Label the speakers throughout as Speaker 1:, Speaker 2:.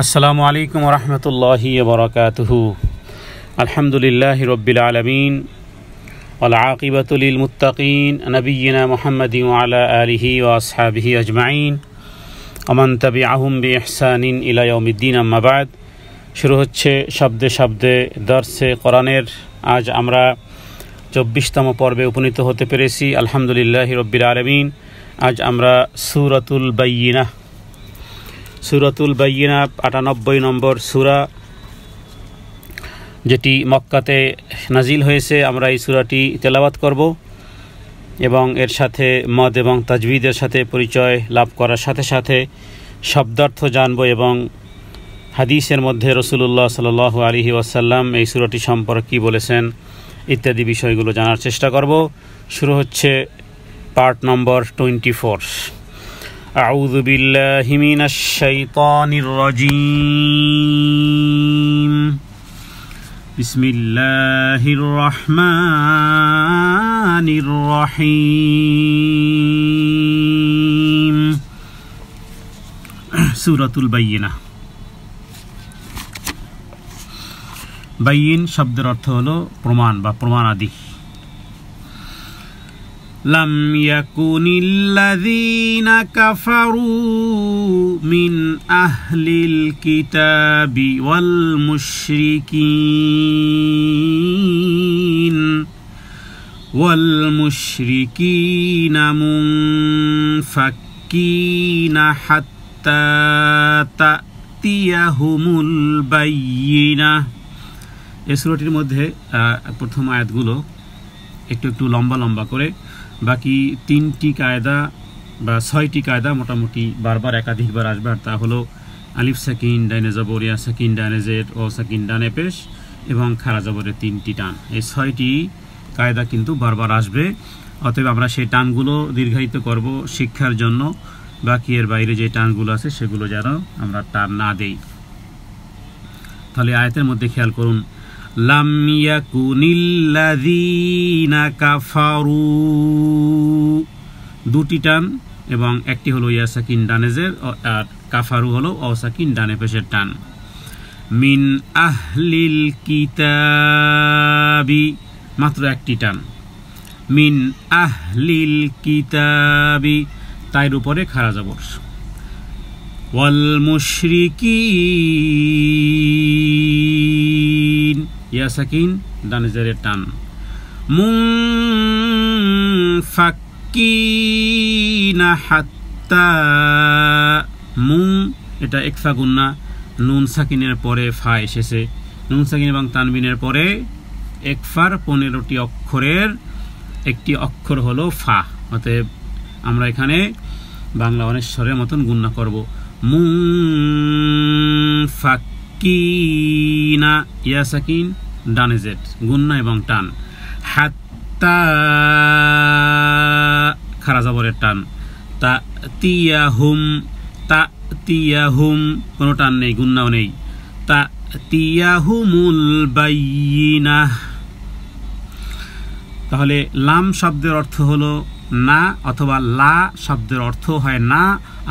Speaker 1: আসসালামু আলাইকুম ওয়া রাহমাতুল্লাহি ওয়া বারাকাতুহু। আলহামদুলিল্লাহি রাব্বিল আলামিন ওয়াল আকিবাতু লিল মুত্তাকিন নাবিয়িনা মুহাম্মাদিন ওয়া আলা আলিহি ওয়া আসহাবিহি আজমাইন ওয়া মান তাবিআহুম বিইহসানিন ইলা ইয়াউমিদ্দিন, আম্মা বা'দ। শুরু হচ্ছে শব্দে শব্দে দর্সে কোরআনের। আজ আমরা 24তম পর্বে উপনীত হতে পেরেছি, আলহামদুলিল্লাহি রাব্বিল আলামিন। আজ আমরা সূরাতুল বাইয়িনাহ 98 নম্বর সূরা, যেটি মক্কাতে নাজিল হয়েছে। আমরা এই সূরাটি তেলাওয়াত করব এবং এর সাথে মদ এবং তাজবিদের সাথে পরিচয় লাভ করার সাথে সাথে শব্দার্থ জানব এবং হাদিসের মধ্যে রাসূলুল্লাহ সাল্লাল্লাহু আলাইহি ওয়াসাল্লাম এই সূরাটি সম্পর্কে কী বলেছেন ইত্যাদি বিষয়গুলো জানার চেষ্টা করব। শুরু হচ্ছে পার্ট নম্বর 24। أعوذ بالله من الشيطان الرجيم بسم الله الرحمن الرحيم سورة البينة। বাইয়িন শব্দের অর্থ হলো প্রমাণ বা প্রমাণাদি। لم يكن الذين كفروا من أهل الكتاب والمشركين منفكين حتى تأتيهم البينة। এই সূরাটির মধ্যে প্রথম আয়াতগুলো একটু লম্বা লম্বা করে, বাকি 3টি কায়দা বা 6টি কায়দা মোটামুটি বারবার একাধিকবার আসবে। আর তা হলো আলিফ সাকিন ডাইনে জবর, ইয়া সাকিন ডাইনে জের, ও সাকিন ডানে পেশ এবং খাড়া জবরের 3টি টান। এই 6টি কায়দা কিন্তু বারবার আসবে। অতএব আমরা সেই টানগুলো দীর্ঘায়িত করব শিক্ষার জন্য। বাকি এর বাইরে যে টানগুলো আছে সেগুলো যেন আমরা টান না দেই। তাহলে আয়াতের মধ্যে খেয়াল করুন, লাম ইয়াকুনিল্লাযীনা কাফারু, 2টি টান এবং একটি হলো ইয়া সাকিন ডানে জের আর কাফারু হলো ও সাকিন ডানে পেশের টান। মিন আহলিল কিতাবি, মাত্র একটি টান, মিন আহলিল কিতাবি, তার উপরে খাড়া জবর। ওয়াল মুশরিকিন, ইয়া সাকিন ডানে জেরের টান। মুনফাক্কিনা হাত্তা, মুন এটা একফা গুন্না, নুন সাকিনের পরে ফা এসেছে। নুন সাকিন এবং তানবিনের পরে একফার 15টি অক্ষরের একটি অক্ষর হলো ফা। অতএব আমরা এখানে বাংলা অনেশ্বরের মতন গুন্না করব। মুনফাক্কিনা, ইয়া সাকিন ডানে জের গুন্না এবং টান। হাত্তা খাড়া জবরের টান। তাতিয়াহুম, তাতিয়াহুম কোনো টান নেই, গুন্নাও নেই। তাতিয়াহুমুল বাইয়িনাহ। তাহলে লাম শব্দের অর্থ হলো না, অথবা লা শব্দের অর্থ হয় না,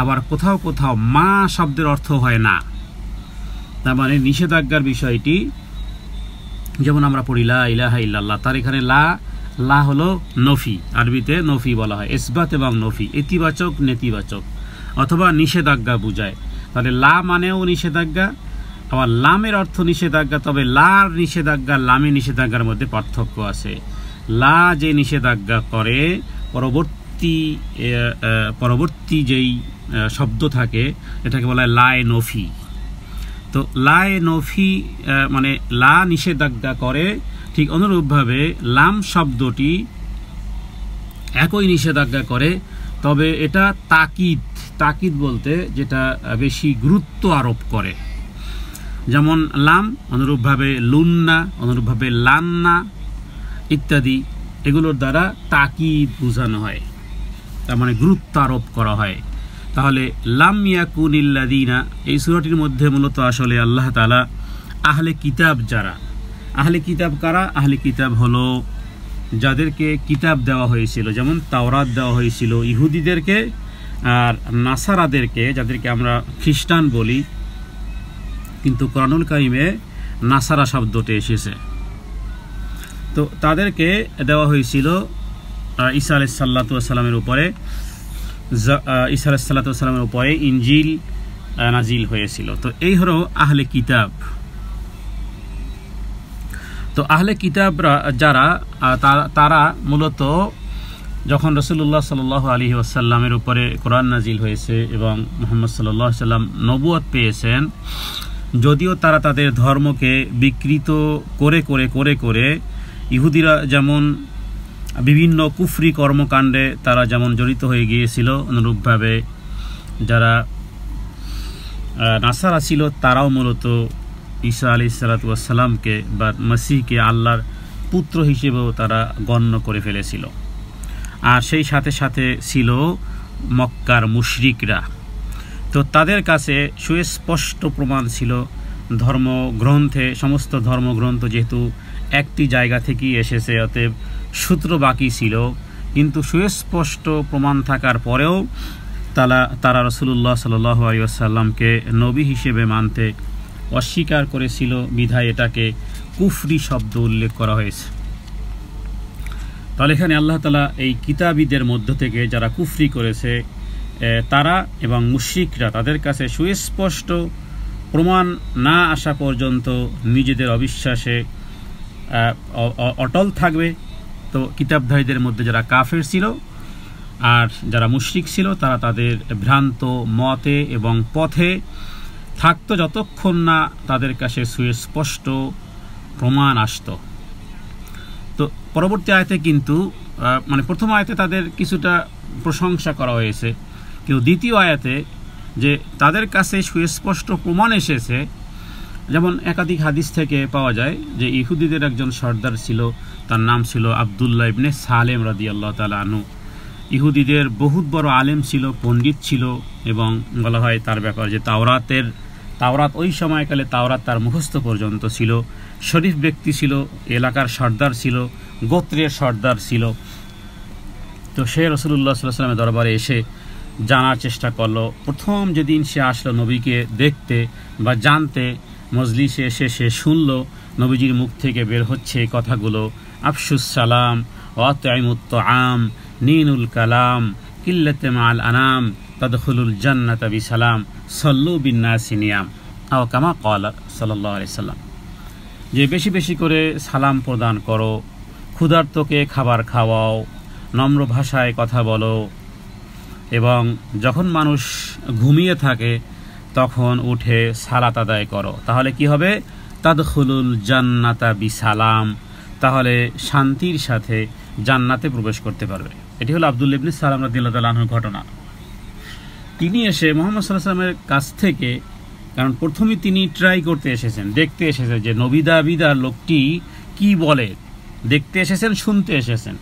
Speaker 1: আবার কোথাও কোথাও মা শব্দের অর্থ হয় না। তার মানে নিষেধাজ্ঞার বিষয়টি, যেমন আমরা পড়ি লা ইলাহা ইল্লাল্লাহ, তার এখানে লা হলো নফি, আরবিতে নফি বলা হয়, ইসবাত এবং নফি, ইতিবাচক নেতিবাচক অথবা নিষেধাজ্ঞা বুঝায়। তাহলে লা মানেও নিষেধাজ্ঞা, আবার লামের অর্থ নিষেধাজ্ঞা। তবে লার নিষেধাজ্ঞা লামের নিষেধাজ্ঞার মধ্যে পার্থক্য আছে। লা যে নিষেধাজ্ঞা করে, পরবর্তী যেই শব্দ থাকে এটাকে বলা হয় লায়ে নফি। তো লায়ে নফি মানে লা নিষেধাজ্ঞা করে, ঠিক অনুরূপভাবে লাম শব্দটি একই নিষেধাজ্ঞা করে, তবে এটা তাকিদ বলতে যেটা বেশি গুরুত্ব আরোপ করে। যেমন লাম, অনুরূপভাবে লুন্না, অনুরূপভাবে লান্না ইত্যাদি, এগুলোর দ্বারা তাকিদ বোঝানো হয়, তার মানে গুরুত্ব আরোপ করা হয়। তাহলে লাম ইয়াকুনিল্লাযীনা, এই সূরাটির মধ্যে মূলত আসলে আল্লাহ তাআলা আহলে কিতাব, যারা আহলে কিতাব কারা? আহলে কিতাব হলো যাদেরকে কিতাব দেওয়া হয়েছিল, যেমন তাওরাত দেওয়া হয়েছিল ইহুদিদেরকে, আর নাসারাদেরকে, যাদেরকে আমরা খ্রিস্টান বলি, কিন্তু কোরআনুল কারিমে নাসারা শব্দটি এসেছে। তো তাদেরকে দেওয়া হয়েছিল ঈসা আলাইহিস সালাতু ওয়াস সালামের উপরে, ঈসা আলাইহিস সালাতু ওয়াস সালামের উপরে ইনজিল নাজিল হয়েছিল। তো এই হলো আহলে কিতাব। তো আহলে কিতাবরা যারা তারা মূলত যখন রাসূলুল্লাহ সাল্লাল্লাহু আলাইহি ওয়াসাল্লামের উপরে কোরআন নাজিল হয়েছে এবং মুহাম্মদ সাল্লাল্লাহু আলাইহি ওয়াসাল্লাম নবুয়ত পেয়েছেন, যদিও তারা তাদের ধর্মকে বিকৃত করে করে করে করে ইহুদিরা যেমন বিভিন্ন কুফরি কর্মকাণ্ডে তারা যেমন জড়িত হয়ে গিয়েছিল, অনুরূপভাবে যারা নাসারা ছিল তারাও মূলত ঈসা আলাইহিস সালাতু ওয়াস সালামকে বা মসিহকে আল্লাহর পুত্র হিসেবেও তারা গণ্য করে ফেলেছিল। আর সেই সাথে সাথে ছিল মক্কার মুশরিকরা। তো তাদের কাছে সুস্পষ্ট প্রমাণ ছিল ধর্মগ্রন্থে, সমস্ত ধর্মগ্রন্থ যেহেতু একটি জায়গা থেকেই এসেছে, অতএব সূত্র বাকি ছিল, কিন্তু সুস্পষ্ট প্রমাণ থাকার পরেও তারা রাসূলুল্লাহ সাল্লাল্লাহু আলাইহি ওয়াসাল্লামকে নবী হিসেবে মানতে অস্বীকার করেছিল, বিধায় এটাকে কুফরি শব্দ উল্লেখ করা হয়েছে। তাহলে এখানে আল্লাহ তাআলা এই কিতাবীদের মধ্য থেকে যারা কুফরি করেছে তারা এবং মুশরিকরা, তাদের কাছে সুস্পষ্ট প্রমাণ না আসা পর্যন্ত নিজেদের অবিশ্বাসে অটল থাকবে। তো কিতাবধারীদের মধ্যে যারা কাফের ছিল আর যারা মুশরিক ছিল তারা তাদের ভ্রান্ত মতে এবং পথে থাকতো যতক্ষণ না তাদের কাছে সুস্পষ্ট প্রমাণ আসত। তো পরবর্তী আয়াতে কিন্তু প্রথম আয়াতে তাদের কিছুটা প্রশংসা করা হয়েছে, কিন্তু দ্বিতীয় আয়াতে যে তাদের কাছে সুস্পষ্ট প্রমাণ এসেছে, যেমন একাধিক হাদিস থেকে পাওয়া যায় যে ইহুদিদের একজন সর্দার ছিল, তার নাম ছিল আব্দুল্লাহ ইবনে সালেম রাদিয়াল্লাহু তাআলা আনহু। ইহুদিদের বহুত বড় আলেম ছিল, পণ্ডিত ছিল, এবং বলা হয় তার ব্যাপারে যে তাওরাত ওই সময়কালে তাওরাত তার মুখস্থ পর্যন্ত ছিল, শরীফ ব্যক্তি ছিল, এলাকার সর্দার ছিল, গোত্রের সর্দার ছিল। তো সে রাসূলুল্লাহ সাল্লাল্লাহু আলাইহি ওয়াসাল্লামের দরবারে এসে জানার চেষ্টা করলো। প্রথম যেদিন সে আসলো নবীকে দেখতে বা জানতে, মজলিসে এসে সে শুনল নবীজির মুখ থেকে বের হচ্ছে কথাগুলো, আফশুস সালাম ওয়া আতঈমুত তাআম নিনুল কালাম কিল্লাতে মাল আনাম তাদখুলুল জান্নাতা বিসালাম সাল্লু বিন্নাসি নিয়াম আও কামা ক্বালা সাল্লাল্লাহু আলাইহি সাল্লাম, যে বেশি বেশি করে সালাম প্রদান করো, ক্ষুধার্তকে খাবার খাওয়াও, নম্র ভাষায় কথা বলো, এবং যখন মানুষ ঘুমিয়ে থাকে তখন উঠে সালাত আদায় করো, তাহলে কি হবে? তাদখুলুল জান্নাতা বিসালাম, তাহলে শান্তির সাথে জান্নাতে প্রবেশ করতে পারবে। এটি হলো আব্দুল্লাহ ইবনে সালাম রাদিয়াল্লাহু তাআলা আনহুর ঘটনা। তিনি এসে মুহাম্মদ সাল্লাল্লাহু আলাইহি ওয়াসাল্লামের কাছ থেকে, কারণ প্রথমে তিনি ট্রাই করতে এসেছেন, দেখতে এসেছেন যে নবী দাবিদার লোকটি কি বলে, দেখতে এসেছেন, শুনতে এসেছেন।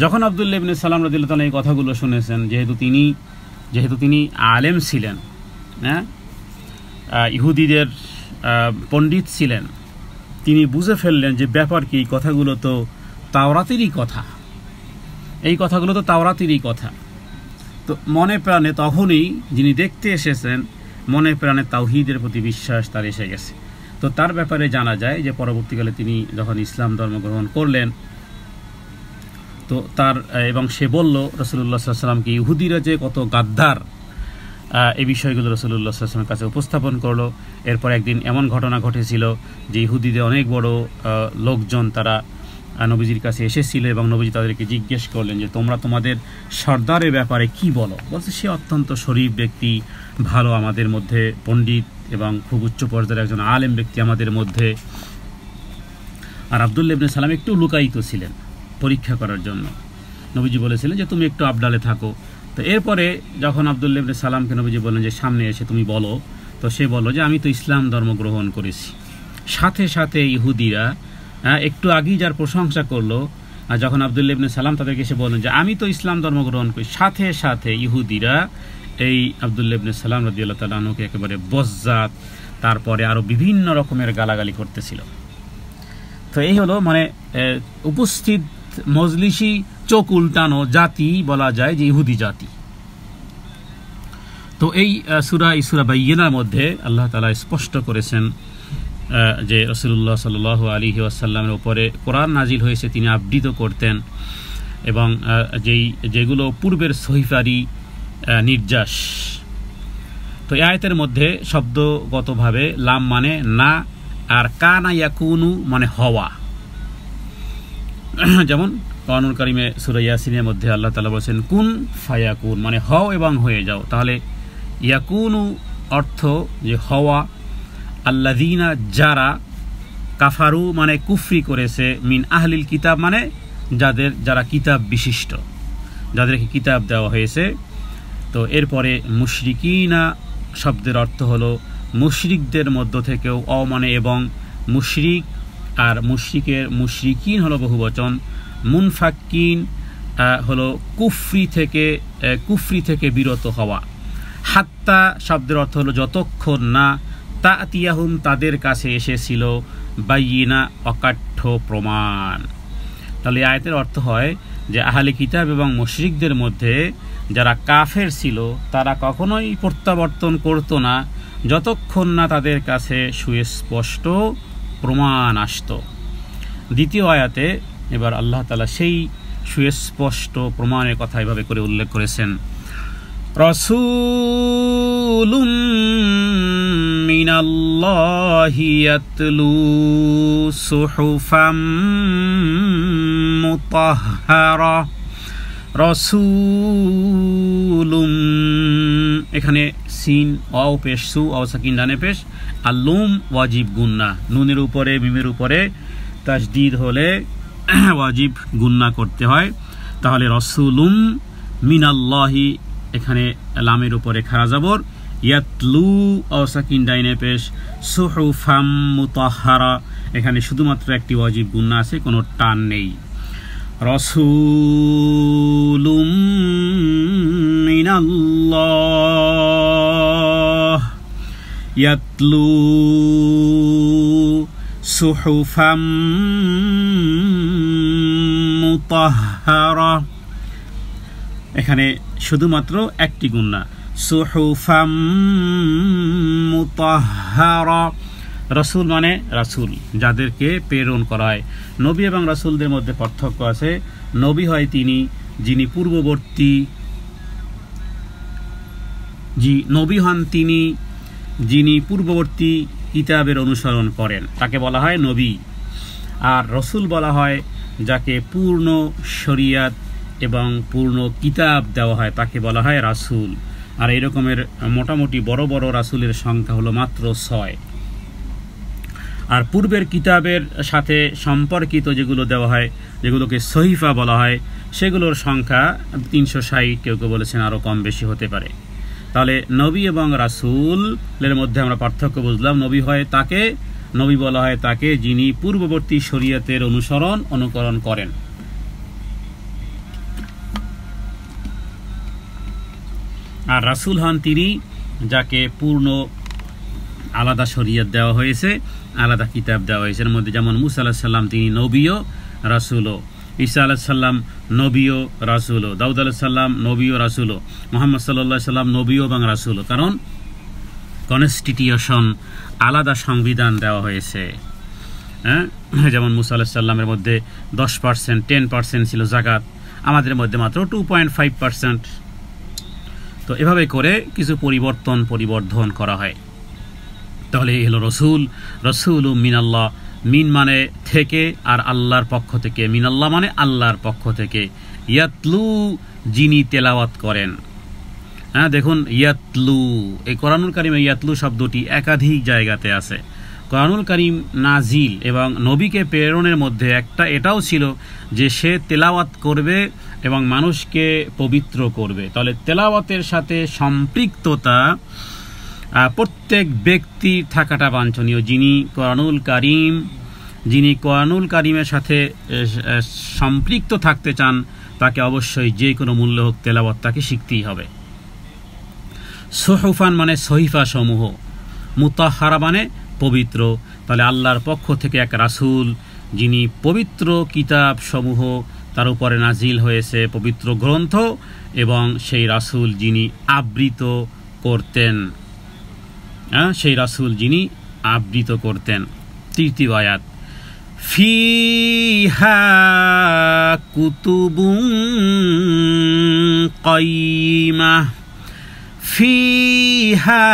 Speaker 1: যখন আব্দুল্লাহ ইবনে সালাম রাদিয়াল্লাহু তাআলা এই কথাগুলো শুনেছেন, যেহেতু তিনি আলেম ছিলেন, হ্যাঁ, ইহুদিদের পণ্ডিত ছিলেন, তিনি বুঝে ফেললেন যে ব্যাপার কি, কথাগুলো তো তাওরাতেরই কথা, এই কথাগুলো তো তাওরাতেরই কথা। তো মনে প্রাণে তখনই যিনি দেখতে এসেছেন, মনে প্রাণে তাওহীদের প্রতি বিশ্বাস তার এসে গেছে। তো তার ব্যাপারে জানা যায় যে পরবর্তীকালে তিনি যখন ইসলাম ধর্ম গ্রহণ করলেন, তো এবং সে বলল রাসূলুল্লাহ সাল্লাল্লাহু আলাইহি ওয়াসাল্লামকে ইহুদিরা যে কত গাদ্দার, এই বিষয়গুলো রাসূলুল্লাহ সাল্লাল্লাহু আলাইহি ওয়াসাল্লামের কাছে উপস্থাপন করলো। এরপর একদিন এমন ঘটনা ঘটেছিল যে ইহুদিদের অনেক বড় লোকজন তারা নবীজির কাছে এসেছিল এবং নবীজি তাদেরকে জিজ্ঞেস করলেন যে তোমরা তোমাদের সর্দারের ব্যাপারে কি বলো। বলছে সে অত্যন্ত শরীফ ব্যক্তি, ভালো, আমাদের মধ্যে পণ্ডিত এবং খুব উচ্চ পর্যায়ের একজন আলেম ব্যক্তি আমাদের মধ্যে। আর আব্দুল্লাহ ইবনে সালাম একটু লুকায়িত ছিলেন পরীক্ষা করার জন্য। নবীজি বলেছিলেন যে তুমি একটু আবডালে থাকো। তো এরপরে যখন আব্দুল্লাহ ইবনে সালামকে নবীজি বললেন যে সামনে এসে তুমি বলো, তো সে বলল যে আমি তো ইসলাম ধর্ম গ্রহণ করেছি। সাথে সাথে ইহুদিরা একটু আগেই যার প্রশংসা করলো, যখন আব্দুল্লাহ ইবনে সালাম তাদেরকে এসে বললেন যে আমি তো ইসলাম ধর্ম গ্রহণ করি, সাথে সাথে ইহুদিরা এই আব্দুল্লাহ ইবনে সালাম রাদিয়াল্লাহু তাআলা আনহুকে একেবারে বজ্জাত, তারপরে আরও বিভিন্ন রকমের গালাগালি করতেছিল। তো এই হলো উপস্থিত মজলিসি চোখ উল্টানো জাতি বলা যায় যে ইহুদি জাতি। তো এই সূরা বাইয়িনার মধ্যে আল্লাহ তাআলা স্পষ্ট করেছেন যে রাসূলুল্লাহ সাল্লাল্লাহু আলাইহি ওয়াসাল্লামের উপরে কোরআন নাজিল হয়েছে, তিনি আবৃত করতেন, এবং যেগুলো পূর্বের সহিফারি নির্যাস। তো এই আয়াতের মধ্যে শব্দগতভাবে লাম মানে না, আর কানা ইয়াকুনু মানে হওয়া। যেমন কোরআনুল কারীমে সূরা ইয়াসিনের মধ্যে আল্লাহ তাআলা বলেছেন কুন ফায়াকুন, মানে হও এবং হয়ে যাও। তাহলে ইয়াকুনু অর্থ যে হওয়া, আল্লাযীনা যারা, কাফারু মানে কুফরি করেছে, মিন আহলিল কিতাব মানে যারা কিতাব বিশিষ্ট, যাদেরকে কিতাব দেওয়া হয়েছে। তো এরপরে মুশরিকিনা শব্দের অর্থ হলো মুশরিকদের মধ্য থেকেও, মানে এবং মুশরিক, আর মুশরিকিন হলো বহুবচন, মুনফাক্কিন হলো কুফরি থেকে বিরত হওয়া। হাত্তা শব্দের অর্থ হলো যতক্ষণ না, তাতিয়াহুম তাদের কাছে এসেছিল, বাইয়িনা অকাঠ্য প্রমাণ। তাহলে আয়াতের অর্থ হয় যে আহলে কিতাব এবং মুশরিকদের মধ্যে যারা কাফের ছিল তারা কখনোই প্রত্যাবর্তন করত না যতক্ষণ না তাদের কাছে সুস্পষ্ট প্রমাণ আসত। দ্বিতীয় আয়াতে এবার আল্লাহ তাআলা সেই সুস্পষ্ট প্রমাণের কথা এভাবে করে উল্লেখ করেছেন, রাসূলুম মিনাল্লাহি ইয়াতলু সুহুফাম মুতাহহারা। রাসূলুম, এখানে সিন ওয়াও পেশ, সু ওয়াও সাকিন ডানে পেশ, আর লুম ওয়াজিব গুন্না, নুনের উপরে মিমের উপরে তাসদীদ হলে ওয়াজিব গুন্না করতে হয়। তাহলে রাসূলুম মিনাল্লাহি, এখানে লামের উপরে খাড়া জবর, ইয়াতলু ওয়াও সাকিন ডাইনে পেশ, সুহুফাম মুতাহহারা, এখানে শুধুমাত্র একটি ওয়াজিব গুন্না আছে, কোনো টান নেই। রাসূলুম মিনাল্লাহ ইয়াতলু সুহুফাম মুতাহহারা, এখানে শুধুমাত্র একটি গুন্না, সুহুফাম মুতাহহারা। রাসূল মানে রাসূল, যাদেরকে প্রেরণ করা হয়। নবী এবং রাসূলদের মধ্যে পার্থক্য আছে। নবী হয় তিনি যিনি পূর্ববর্তী, নবী হন তিনি যিনি পূর্ববর্তী কিতাবের অনুসরণ করেন, তাকে বলা হয় নবী। আর রাসূল বলা হয় যাকে পূর্ণ শরিয়াত এবং পূর্ণ কিতাব দেওয়া হয়, তাকে বলা হয় রাসূল। আর এই রকমের মোটামুটি বড় বড় রাসূলের সংখ্যা হলো মাত্র 6। আর পূর্বের কিতাবের সাথে সম্পর্কিত যেগুলো দেওয়া হয়, যেগুলোকে সহিফা বলা হয়, সেগুলোর সংখ্যা 360, কেউ কেউ বলেছেন আরও কম বেশি হতে পারে। তাহলে নবী এবং রাসূলের মধ্যে আমরা পার্থক্য বুঝলাম। নবী বলা হয় তাকে যিনি পূর্ববর্তী শরীয়তের অনুকরণ করেন। আর রাসূল হন তিনি যাকে পূর্ণ আলাদা শরীয়ত দেওয়া হয়েছে, আলাদা কিতাব দেওয়া হয়েছে। এর মধ্যে যেমন মুসা আলাইহিস সালাম তিনি নবীও রাসূলও, ঈসা আলাইহিস সালাম নবীও রাসূলও, দাউদ আলাইহিস সালাম নবীও রাসূলও, মুহাম্মদ সাল্লাল্লাহু আলাইহি সাল্লাম নবীও এবং রাসূলও। কারণ কনস্টিটিউশন, আলাদা সংবিধান দেওয়া হয়েছে। যেমন মুসা আলাইহিস সালামের মধ্যে 10%, 10% ছিল যাকাত, আমাদের মধ্যে মাত্র 2.5%। তো এভাবে করে কিছু পরিবর্ধন করা হয়। তাহলে এই হলো রসুল। রসুলু মিনাল্লাহ, মিন মানে থেকে, আর আল্লাহর পক্ষ থেকে, মিনাল্লাহ মানে আল্লাহর পক্ষ থেকে। ইয়াতলু যিনি তেলাওয়াত করেন। দেখুন ইয়াতলু, এই কোরআনুল কারীমে ইয়াতলু শব্দটি একাধিক জায়গাতে আছে। কোরআনুল কারীম নাজিল এবং নবীকে প্রেরণের মধ্যে একটা এটাও ছিল যে সে তেলাওয়াত করবে এবং মানুষকে পবিত্র করবে। তাহলে তেলাওয়াতের সাথে সম্পৃক্ততা প্রত্যেক ব্যক্তির থাকাটা বাঞ্ছনীয়। যিনি কোরআনুল কারীমের সাথে সম্পৃক্ত থাকতে চান তাকে অবশ্যই যে কোনো মূল্য হোক তেলাওয়াত তাকে শিখতেই হবে। সুহুফান মানে সহিফা সমূহ, মুতাহহারা মানে পবিত্র। তাহলে আল্লাহর পক্ষ থেকে এক রাসূল যিনি পবিত্র কিতাব সমূহ তার উপরে নাজিল হয়েছে, পবিত্র গ্রন্থ, এবং সেই রাসূল যিনি আবৃত করতেন, সেই রাসূল যিনি আবৃত করতেন। তৃতীয় আয়াত, ফিহা কুতুবুন কাইয়্যিমা। ফিহা,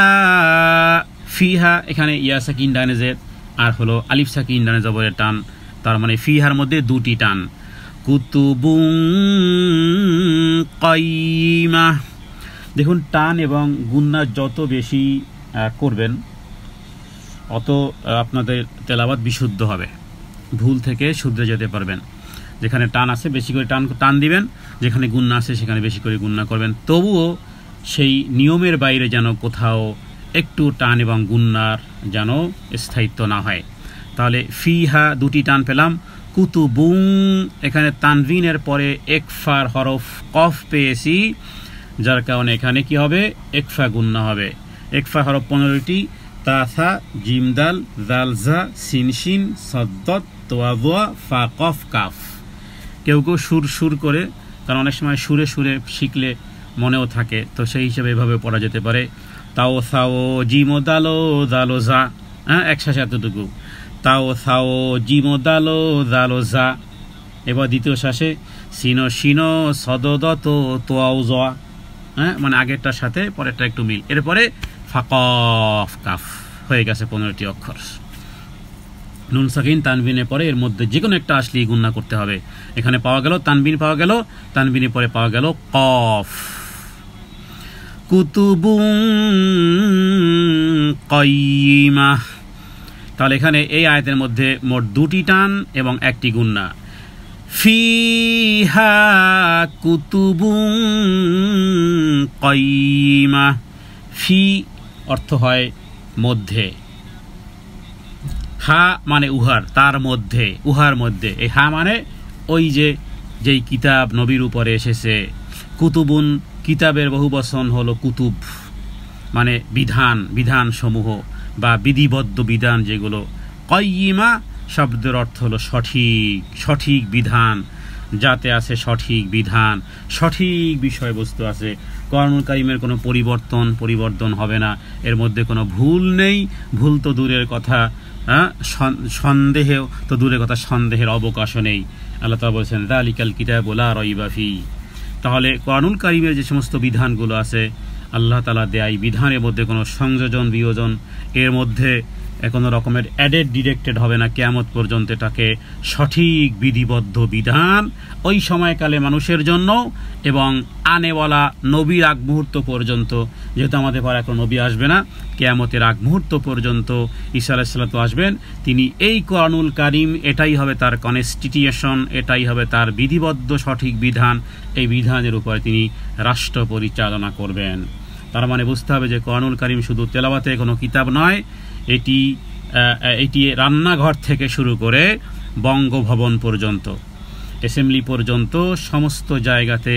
Speaker 1: ফিহা এখানে ইয়া সাকিন ডানে জের আর হলো আলিফ সাকিন ডানে জবরের টান, তার মানে ফিহার মধ্যে দুটি টান। কুতুবুন কাইয়্যিমা, দেখুন টান এবং গুন্না যত বেশি করবেন অত আপনাদের তেলাওয়াত বিশুদ্ধ হবে, ভুল থেকে শুধরে যেতে পারবেন। যেখানে টান আছে বেশি করে টান দিবেন, যেখানে গুন্না আছে সেখানে বেশি করে গুন্না করবেন। তবুও সেই নিয়মের বাইরে যেন কোথাও একটু টান এবং গুন্নার যেন স্থায়িত্ব না হয়। তাহলে ফিহা দুটি টান পেলাম। কুতুবুন এখানে তানভিনের পরে একফার হরফ কফ পেয়েছি, যার কারণে এখানে কি হবে, একফা গুন্না হবে। একফা হরফ 15টি, তাসা, জিমদাল, জালজা, সিনশিন, সদ্দত, তোয়াজোয়া, ফা কফ কাফ। কেউ কেউ সুর করে, কারণ অনেক সময় সুরে সুরে শিখলে মনেও থাকে, তো সেই হিসেবে এভাবে পড়া যেতে পারে। তাও সাও জিমো দালো জালো জা, একসাথে এতটুকু, তাও সাও জিমো দালো জালো জা। এবার দ্বিতীয় শ্বাসে সিনো সিনো সদদত তোয়াও জোয়া, মানে আগেরটার সাথে পরেরটা একটু মিল। এরপরে ফাকফ কাফ হয়ে গেছে 15টি অক্ষর। নুন সাকিন তানবিনের পরে এর মধ্যে যে কোনো একটা আসলেই গুন্না করতে হবে। এখানে পাওয়া গেল তানবিন, পাওয়া গেল তানবিনের পরে পাওয়া গেল কফ। কুতুবুন কাইয়্যিমা, তাহলে এখানে এই আয়াতের মধ্যে মোট দুটি টান এবং একটি গুন্না। ফিহা কুতুবুন কাইয়্যিমা, ফি অর্থ হয় মধ্যে, হা মানে উহার, তার মধ্যে, উহার মধ্যে। এই হা মানে ওই যেই কিতাব নবীর উপরে এসেছে। কুতুবুন কিতাবের বহুবচন হলো কুতুব, মানে বিধান সমূহ বা বিধিবদ্ধ বিধান যেগুলো। কাইয়্যিমা শব্দের অর্থ হলো সঠিক বিধান, যাতে আছে সঠিক বিধান, সঠিক বিষয়বস্তু আছে। কোরআনুল কারীমের কোনো পরিবর্তন হবে না, এর মধ্যে কোনো ভুল নেই। ভুল তো দূরের কথা, সন্দেহেও তো দূরের কথা, সন্দেহের অবকাশও নেই। আল্লাহ তাআলা বলেছেন যালিকাল কিতাবু লা রাইবা ফীহি। তাহলে কোরআনুল কারীমের যে সমস্ত বিধানগুলো আছে, আল্লাহ তাআলা দেয়া এই বিধানের মধ্যে কোনো সংযোজন বিয়োজন, এর মধ্যে কোনো রকমের অ্যাডেড ডিরেক্টেড হবে না কিয়ামত পর্যন্ত। এটাকে সঠিক বিধিবদ্ধ বিধান ওই সময়কালে মানুষের জন্য এবং আনেওয়ালা নবীর আগ মুহূর্ত পর্যন্ত, যেহেতু আমাদের পর এখন নবী আসবে না, কিয়ামতের আগ মুহূর্ত পর্যন্ত ঈসা আলাইহিস সালাতু আসবেন, তিনি এই কোরআনুল কারীম এটাই হবে তার কনস্টিটিউশন, এটাই হবে তার বিধিবদ্ধ সঠিক বিধান। এই বিধানের উপরে তিনি রাষ্ট্র পরিচালনা করবেন। তার মানে বুঝতে হবে যে কোরআনুল কারীম শুধু তেলাওয়াতের কোনো কিতাব নয়, এটি রান্নাঘর থেকে শুরু করে বঙ্গভবন পর্যন্ত, অ্যাসেম্বলি পর্যন্ত সমস্ত জায়গাতে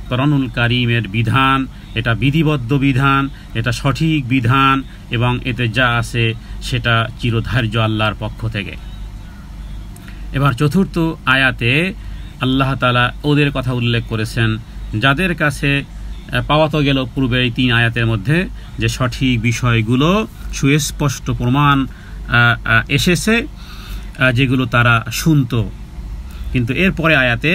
Speaker 1: কোরআনুল কারীমের বিধান, এটা বিধিবদ্ধ বিধান, এটা সঠিক বিধান এবং এতে যা আছে সেটা চিরধার্য আল্লাহর পক্ষ থেকে। এবার চতুর্থ আয়াতে আল্লাহ তাআলা ওদের কথা উল্লেখ করেছেন যাদের কাছে পাওয়া তো গেল পূর্বের এই 3 আয়াতের মধ্যে যে সঠিক বিষয়গুলো সুস্পষ্ট প্রমাণ এসেছে, যেগুলো তারা শুনত, কিন্তু এরপরে আয়াতে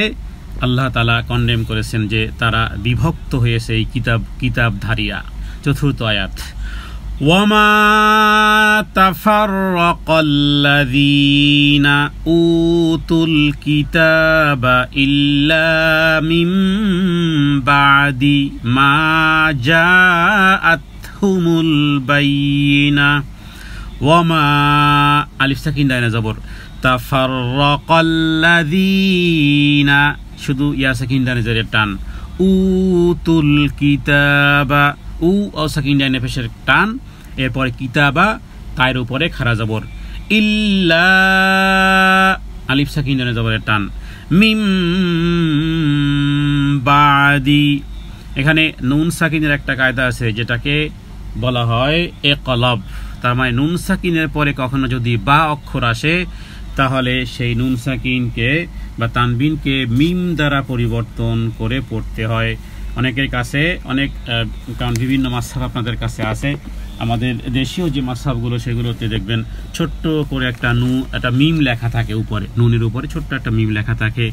Speaker 1: আল্লাহ তাআলা কন্ডেম করেছেন যে তারা বিভক্ত হয়েছে এই কিতাবধারীরা। চতুর্থ আয়াত, ওয়ামা তাফাররাকাল্লাযীনা উতুল কিতাবা ইল্লা মিন বাদি মা জাআতহুমুল বাইয়িনা। ওয়ামা আলিফ সাকিন দাইনা জবর, তাফাররাকাল্লাযীনা শুধু ইয়া সাকিন দাইনা জেরের টান, উতুল কিতাবা, উ ও সাকিন দাইনা পেশের টান, এরপরে কিতাবা তায়ের উপরে খাড়া জবর, ইল্লা আলিফ সাকিন দাইনা জবরের টান, মিম বাদি। এখানে নুন সাকিনের একটা কায়দা আছে যেটাকে বলা হয় ইকলাব। তার মানে নুন সাকিনের পরে কখনো যদি বা অক্ষর আসে তাহলে সেই নুন সাকিনকে বা তানবিনকে মিম দ্বারা পরিবর্তন করে পড়তে হয়। অনেকের কাছে অনেক, কারণ বিভিন্ন মাযহাব আপনাদের কাছে আছে, আমাদের দেশীয় যে মাযহাবগুলো সেগুলোতে দেখবেন ছোট্ট করে একটা মিম লেখা থাকে উপরে, নুনের উপরে ছোট্ট একটা মিম লেখা থাকে।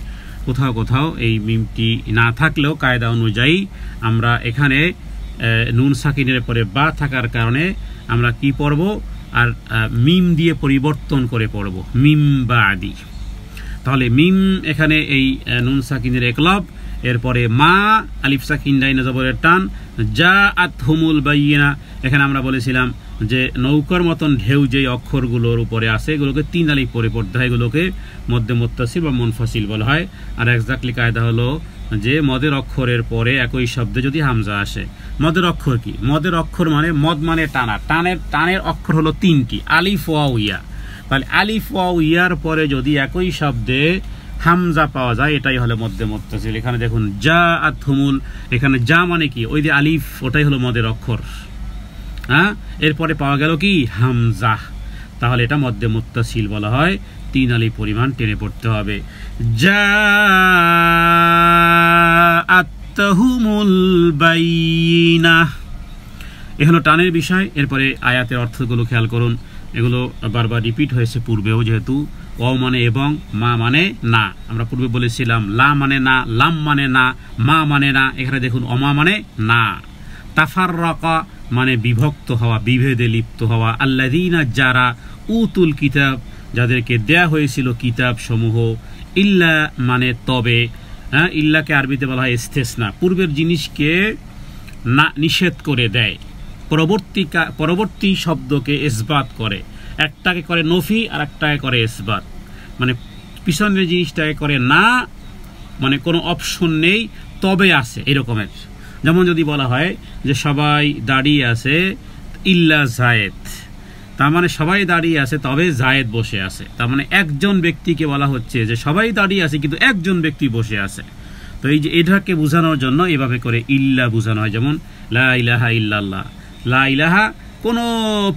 Speaker 1: কোথাও কোথাও এই মিমটি না থাকলেও কায়দা অনুযায়ী আমরা এখানে নুন সাকিনের পরে বা থাকার কারণে আমরা কি পড়ব, আর মিম দিয়ে পরিবর্তন করে পড়ব, মিম বা আদি। তাহলে মিম এখানে এই নুন সাকিনের একলব, এরপরে মা আলিফ সাকিন ডাইনে জবরের টান, জাআতহুমুল বাইয়িনা। এখানে আমরা বলেছিলাম যে নৌকার মতন ঢেউ যেই অক্ষরগুলোর উপরে আছে এগুলোকে 3 আলিফ পরে পড়তে হয়, এগুলোকে মধ্যে মুত্তাসিল বা মুনফাসিল বলা হয়। আর এক্স্যাক্টলি কায়দা হলো যে মদের অক্ষরের পরে একই শব্দে যদি হামজা আসে, মদের অক্ষর কি, মদের অক্ষর মানে মদ মানে টানা, টানের অক্ষর হলো 3টি, আলিফ ওয়াও ইয়া। তাহলে আলিফ ওয়াও ইয়ার পরে যদি একই শব্দে হামজা পাওয়া যায় এটাই হলো মধ্যে মুত্তাসিল। এখানে দেখুন জাআতহুমুল, এখানে যা মানে কি, ওই যে আলিফ ওটাই হলো মদের অক্ষর, হ্যাঁ, এরপরে পাওয়া গেল কি হামজা, তাহলে এটা মধ্যে মুত্তাসিল বলা হয়। 3 আলিফ পরিমাণ টেনে পড়তে হবে। জাআতহুমুল বাইয়িনা, এ হলো টানের বিষয়। এরপরে আয়াতের অর্থগুলো খেয়াল করুন, এগুলো বারবার রিপিট হয়েছে পূর্বেও, যেহেতু ওয়াও মানে এবং, মা মানে না। আমরা পূর্বে বলেছিলাম লা মানে না, লাম মানে না, মা মানে না। এখানে দেখুন অমা মানে না। তাফাররাকা মানে বিভক্ত হওয়া, বিভেদে লিপ্ত হওয়া। আল্লাযীনা যারা উতুল কিতাব, যাদেরকে দেয়া হয়েছিল কিতাব সমূহ। ইল্লা মানে তবে, হ্যাঁ, ইল্লাকে আরবিতে বলা হয় ইস্তেসনা, পূর্বের জিনিসকে না নিষেধ করে দেয়, পরবর্তী শব্দকে ইসবাত করে। একটাকে করে নফি আর একটাকে করে ইসবাত, মানে পিছনের জিনিসটাকে করে না, মানে কোনো অপশন নেই, তবে আছে এরকমের। যেমন যদি বলা হয় যে সবাই দাঁড়িয়ে আছে ইল্লা জায়েদ, তার মানে সবাই দাঁড়িয়ে আছে তবে জায়েদ বসে আছে, তার মানে একজন ব্যক্তিকে বলা হচ্ছে যে সবাই দাঁড়িয়ে আছে কিন্তু একজন ব্যক্তি বসে আছে। তো এই যে এটাকে বোঝানোর জন্য এভাবে করে ইল্লা বোঝানো হয়। যেমন লা ইলাহা ইল্লাল্লাহ, লা ইলাহা, কোনো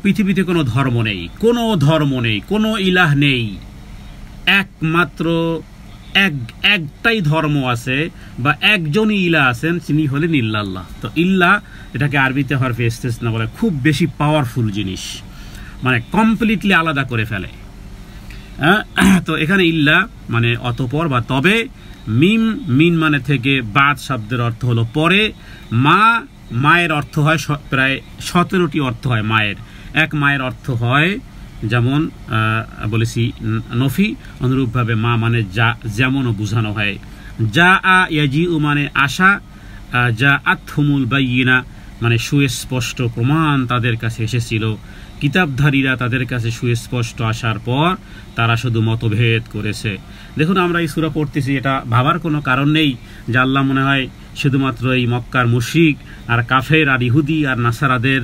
Speaker 1: পৃথিবীতে কোনো ধর্ম নেই, কোনো ধর্ম নেই, কোনো ইলাহ নেই, একমাত্র একটাই ধর্ম আছে বা একজনই ইলাহ আছেন, তিনি হলেন ইল্লাল্লাহ। তো ইল্লা এটাকে আরবিতে হরফে ইস্তেসনা বলে, খুব বেশি পাওয়ারফুল জিনিস, মানে কমপ্লিটলি আলাদা করে ফেলে। তো এখানে ইল্লা মানে অতঃপর বা তবে। মিন মানে থেকে বাদ শব্দের অর্থ হলো পরে। মায়ের অর্থ হয় প্রায় 17টি অর্থ হয় মায়ের। এক মায়ের অর্থ হয় যেমন বলেছি নফি, অনুরূপভাবে মা মানে যা, যেমনও বোঝানো হয়। যা আ ইয়াজিউ মানে আশা, জাআতহুমুল বাইয়িনা মানে সুস্পষ্ট প্রমাণ তাদের কাছে এসেছিল। কিতাবধারীরা তাদের কাছে সুস্পষ্ট আসার পর তারা শুধু মতভেদ করেছে। দেখুন আমরা এই সূরা পড়তেছি, এটা ভাবার কোনো কারণ নেই যে আল্লাহ মনে হয় শুধুমাত্র এই মক্কার মুশরিক আর কাফের আর ইহুদি আর নাসারাদের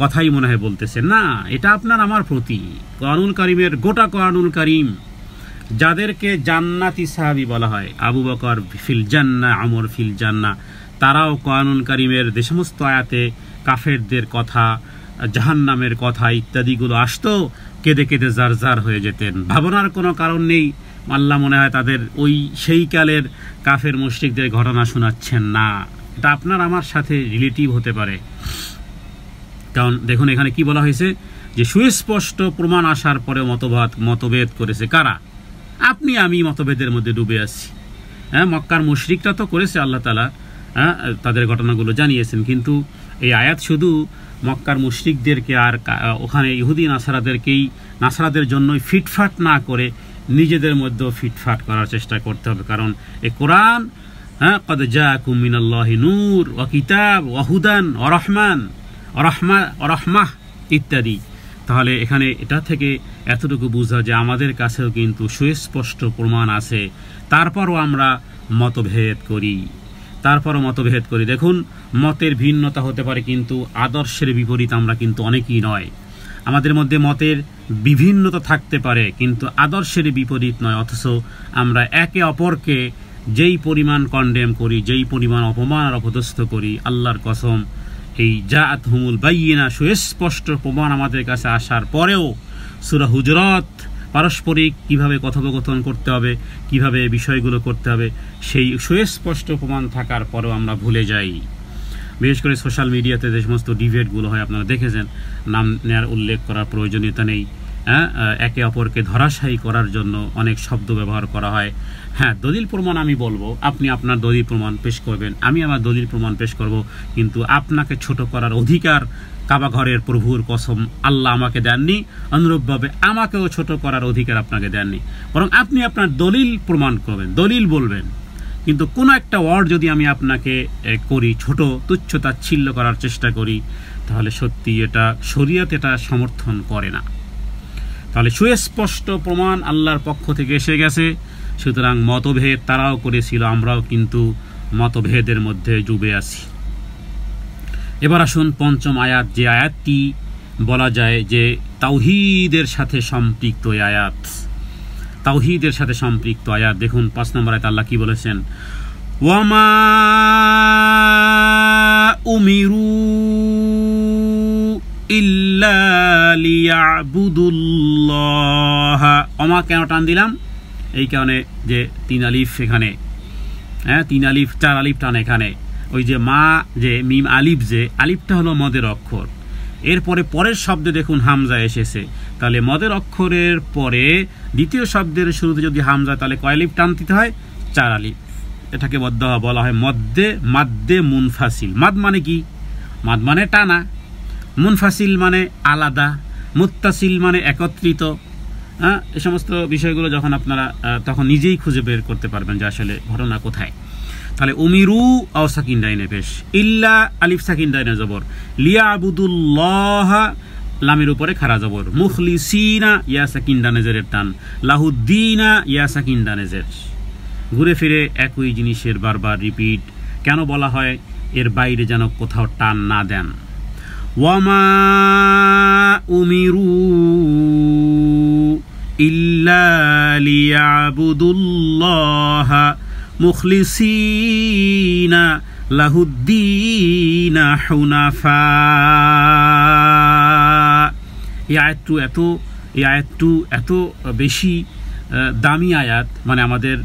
Speaker 1: কথাই মনে হয় বলতেছে, না, এটা আপনার আমার প্রতি কোরআনুল কারীমের গোটা কোরআনুল কারীম, যাদেরকে জান্নাতি সাহাবী বলা হয়, আবু বকর ফিল জান্নাহ, ওমর ফিল জান্নাহ, তারাও কোরআনুল কারীমের যে সমস্ত আয়াতে কাফেরদের কথা, জাহান্নামের কথা ইত্যাদিগুলো আসতো, কেঁদে কেঁদে জারজার হয়ে যেতেন। ভাবনার কোনো কারণ নেই আল্লাহ মনে হয় তাদের ওই সেই কালের কাফের মুশরিকদের ঘটনা শোনাচ্ছেন না। এটা আপনার আমার সাথে রিলেটিভ হতে পারে, কারণ দেখুন এখানে কি বলা হয়েছে যে সুস্পষ্ট প্রমাণ আসার পরে মতভেদ করেছে কারা? আপনি আমি মতভেদের মধ্যে ডুবে আছি। হ্যাঁ, মক্কার মুশরিকরা তো করেছে, আল্লাহ তাআলা তাদের ঘটনাগুলো জানিয়েছেন, কিন্তু এই আয়াত শুধু মক্কার মুশরিকদেরকে আর ওখানে ইহুদি নাসারাদের জন্যই ফিটফাট না করে নিজেদের মধ্যেও ফিটফাট করার চেষ্টা করতে হবে। কারণ এই কোরআন, কদ জাআকুম মিনাল্লাহি নূর ওয়া কিতাব ওয়া হুদান ওয়া রাহমাহ ইত্যাদি। তাহলে এখানে এটা থেকে এতটুকু বোঝা যে আমাদের কাছেও কিন্তু সুস্পষ্ট প্রমাণ আছে, তারপরও আমরা মতভেদ করি। দেখুন মতের ভিন্নতা হতে পারে, কিন্তু আদর্শের বিপরীত আমরা কিন্তু অনেকেই নয়। আমাদের মধ্যে মতের বিভিন্নতা থাকতে পারে কিন্তু আদর্শের বিপরীত নয়, অথচ আমরা একে অপরকে যেই পরিমাণ কন্ডেম করি, যেই পরিমাণ অপমান আর অপদস্থ করি, আল্লাহর কসম এই জাআতহুমুল বাইয়িনা সুস্পষ্ট প্রমাণ আমাদের কাছে আসার পরেও সূরা হুজুরাত পারস্পরিক কিভাবে কথোপকথন করতে হবে, কিভাবে বিষয়গুলো করতে হবে, সেই সুস্পষ্ট প্রমাণ থাকার পরেও আমরা ভুলে যাই। বিশেষ করে সোশ্যাল মিডিয়াতে যে সমস্ত ডিবেটগুলো হয় আপনারা দেখেছেন, নাম নেওয়ার উল্লেখ করার প্রয়োজনীয়তা নেই। একে অপরকে ধরাশায়ী করার জন্য অনেক শব্দ ব্যবহার করা হয়। হ্যাঁ, দলিল প্রমাণ আমি বলবো, আপনি আপনার দলিল প্রমাণ পেশ করবেন, আমি আমার দলিল প্রমাণ পেশ করব, কিন্তু আপনাকে ছোট করার অধিকার কাবা ঘরের প্রভুর কসম আল্লাহ আমাকে দেননি, অনুরূপভাবে আমাকেও ছোট করার অধিকার আপনাকে দেননি। বরং আপনি আপনার দলিল প্রমাণ করবেন, দলিল বলবেন, কিন্তু কোনো একটা ওয়ার্ড যদি আমি আপনাকে করি ছোট, তুচ্ছ তাচ্ছিল্য করার চেষ্টা করি, তাহলে সত্যি এটা শরীয়ত এটা সমর্থন করে না। তাহলে সুস্পষ্ট প্রমাণ আল্লাহর পক্ষ থেকে এসে গেছে, সুতরাং মতভেদ তারাও করেছিল, আমরাও কিন্তু মতভেদের মধ্যে ডুবে আছি। এবার আসুন পঞ্চম আয়াত, যে আয়াতটি বলা যায় যে তাওহীদের সাথে সম্পৃক্ত আয়াত, তাওহীদের সাথে সম্পৃক্ত আয়াত। দেখুন 5 নম্বর আয়াত আল্লাহ কি বলেছেন, ওয়ামা উমিরু ইল্লা লিয়াবুদুল্লাহ। ওমা কেন টান দিলাম? এই কারণে যে 3 আলিফ এখানে, 3 আলিফ 4 আলিফ টান এখানে। ওই যে মা, যে মিম আলিফ, যে আলিফটা হলো মদের অক্ষর, এরপরে পরের শব্দে দেখুন হামজা এসেছে, তাহলে মদের অক্ষরের পরে দ্বিতীয় শব্দের শুরুতে যদি হামজা, তাহলে কয় আলিফ টান দিতে হয়? 4 আলিফ। এটাকে বলা হয় মাদ্দে মুনফাসিল। মাদ মানে কি? মাদ মানে টানা, মুনফাসিল মানে আলাদা, মুত্তাসিল মানে একত্রিত। এই সমস্ত বিষয়গুলো যখন আপনারা তখন নিজেই খুঁজে বের করতে পারবেন যে আসলে ঘটনা কোথায়। তাহলে উমিরু আও সাকিন ডাইনে পেশ, ইল্লা আলিফ সাকিন ডাইনে জবর, লিয়াবুদুল্লাহ লামের উপরে খাড়া জবর, মুখলিসিনা ইয়া সাকিন ডানেজের টান, লাহুদ্দিনা ইয়া সাকিন ডানেজের। ঘুরে ফিরে একই জিনিসের বারবার রিপিট কেন বলা হয়? এর বাইরে যেন কোথাও টান না দেন। ওয়ামা উমিরু ইল্লা লিয়াবুদুল্লাহ মুখলিসিনা লাহুদ্দিনা হুনাফা। এই আয়াতটু এত বেশি দামি আয়াত, মানে আমাদের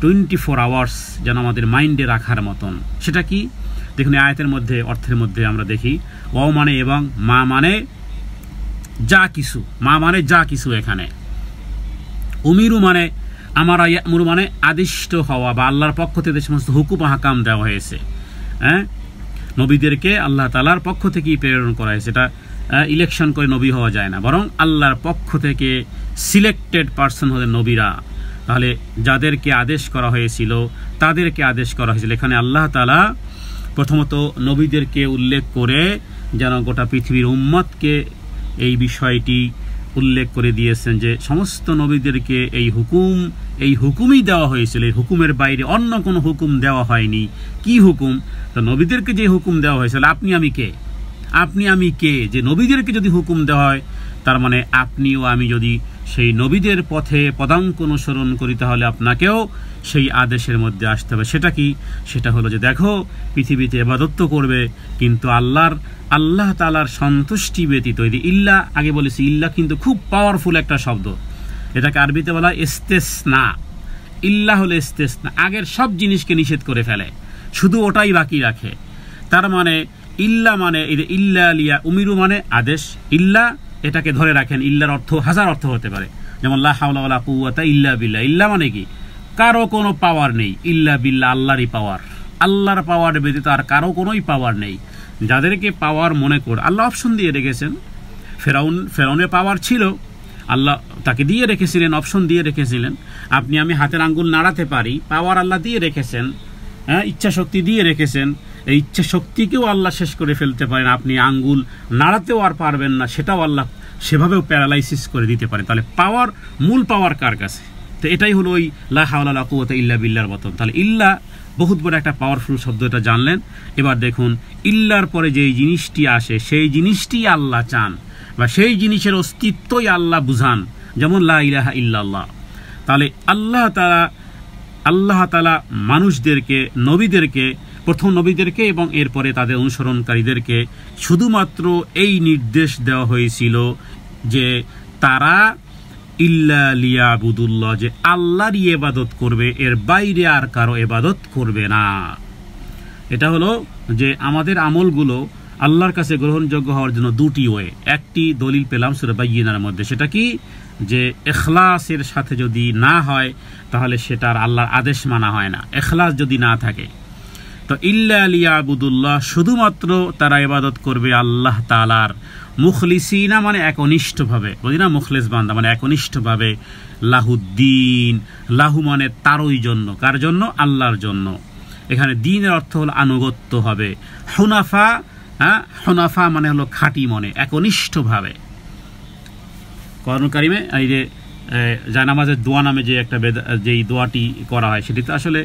Speaker 1: 24 আওয়ার্স যেন আমাদের মাইন্ডে রাখার মতন। সেটা কি? দেখুন আয়াতের মধ্যে, অর্থের মধ্যে আমরা দেখি ওয়াও মানে এবং, মা মানে যা কিছু, মা মানে যা কিছু। এখানে উমিরু মানে আমারা, ইয়ামুরু মানে আদিষ্ট হওয়া বা আল্লাহর পক্ষ থেকে যে সমস্ত হুকুম হাকাম দেওয়া হয়েছে, নবীদেরকে আল্লাহ তাআলার পক্ষ থেকেই প্রেরণ করা হয়েছে। এটা ইলেকশন করে নবী হওয়া যায় না, বরং আল্লাহর পক্ষ থেকে সিলেক্টেড পার্সন হলেন নবীরা। তাহলে যাদেরকে আদেশ করা হয়েছিল তাদেরকে আদেশ করা হয়েছিল। এখানে আল্লাহ তাআলা প্রথমত নবীদেরকে উল্লেখ করে যেন গোটা পৃথিবীর উম্মতকে এই বিষয়টি উল্লেখ করে দিয়েছেন যে সমস্ত নবীদেরকে এই হুকুমই দেওয়া হয়েছিল, এই হুকুমের বাইরে অন্য কোনো হুকুম দেওয়া হয়নি। কি হুকুম? তো নবীদেরকে যে হুকুম দেওয়া হয়েছিল, আপনি আমি কে যে নবীদেরকে যদি হুকুম দেওয়া হয়, তার মানে আপনি ও আমি যদি সেই নবীদের পথে পদাঙ্ক অনুসরণ করি, তাহলে আপনাকেও সেই আদেশের মধ্যে আসতে হবে। সেটা কি? সেটা হলো যে দেখো, পৃথিবীতে ইবাদত করবে কিন্তু আল্লাহ তাআলার সন্তুষ্টি ব্যতীত। ইল্লা, আগে বলেছি ইল্লা কিন্তু খুব পাওয়ারফুল একটা শব্দ, এটাকে আরবিতে বলা হয় ইস্তেসনা। ইল্লা হলো ইস্তেসনা, আগের সব জিনিসকে নিষেধ করে ফেলে, শুধু ওটাই বাকি রাখে। তার মানে ইল্লা মানে ইল্লা লিয়া, উমিরু মানে আদেশ, ইল্লা এটাকে ধরে রাখেন। ইল্লার অর্থ হাজার অর্থ হতে পারে, যেমন লা হাওলা ওয়ালা কুওয়াতা ইল্লা বিল্লাহ। ইল্লা মানে কি? কারো কোনো পাওয়ার নেই, ইল্লা বিল্লাহ আল্লাহরই পাওয়ার, আল্লাহর পাওয়ার ব্যতীত আর কারো কোনোই পাওয়ার নেই। যাদেরকে পাওয়ার মনে করে আল্লাহ অপশন দিয়ে রেখেছেন। ফেরাউনের পাওয়ার ছিল, আল্লাহ তাকে দিয়ে রেখেছিলেন, অপশন দিয়ে রেখেছিলেন। আপনি আমি হাতের আঙ্গুল নাড়াতে পারি, পাওয়ার আল্লাহ দিয়ে রেখেছেন, ইচ্ছা শক্তি দিয়ে রেখেছেন। এই ইচ্ছা শক্তিকেও আল্লাহ শেষ করে ফেলতে পারেন, আপনি আঙ্গুল নাড়াতেও আর পারবেন না, সেটাও আল্লাহ সেভাবেও প্যারালাইসিস করে দিতে পারেন। তাহলে পাওয়ার, মূল পাওয়ার কার কাছে? তো এটাই হলো ওই লা হাওলা ওয়ালা কুওয়াতা ইল্লা বিল্লাহর মতন। তাহলে ইল্লা বহুত বড় একটা পাওয়ারফুল শব্দ, এটা জানলেন। এবার দেখুন ইল্লার পরে যেই জিনিসটি আসে, সেই জিনিসটি আল্লাহ চান বা সেই জিনিসের অস্তিত্বই আল্লাহ বুঝান, যেমন লা ইলাহা ইল্লাল্লাহ। তাহলে আল্লাহ তাআলা মানুষদেরকে, নবীদেরকে, প্রথম নবীদেরকে এবং এরপরে তাদের অনুসরণকারীদেরকে শুধুমাত্র এই নির্দেশ দেওয়া হয়েছিল যে তারা ইল্লা লিয়াবুদুল্লাহ, যে আল্লাহরই ইবাদত করবে, এর বাইরে আর কারো ইবাদত করবে না। এটা হলো যে আমাদের আমলগুলো আল্লাহর কাছে গ্রহণযোগ্য হওয়ার জন্য দুটি ওয়ে। একটি দলিল পেলাম সূরা বাইয়িনার মধ্যে, সেটা কি, যে ইখলাসের সাথে যদি না হয় তাহলে সেটার আল্লাহর আদেশ মানা হয় না, ইখলাস যদি না থাকে। তো ইল্লা লিয়াবুদুল্লাহ, শুধুমাত্র তারা ইবাদত করবে আল্লাহ তাআলার, মুখলিসিনা মানে একনিষ্ঠভাবে, বুঝি না, মুখলিস বান্দা মানে একনিষ্ঠভাবে, লাহুদ্দিন, লাহু মানে তারই জন্য, কার জন্য, আল্লাহর জন্য। এখানে দ্বীনের অর্থ হলো আনুগত্য হবে। হুনাফা, হুনাফা মানে হলো খাঁটি মনে, একনিষ্ঠভাবে। কোরআন কারিমে এই যে জায়নামাজের দোয়া নামে যে একটা যেই দোয়াটি করা হয়, সেটি তো আসলে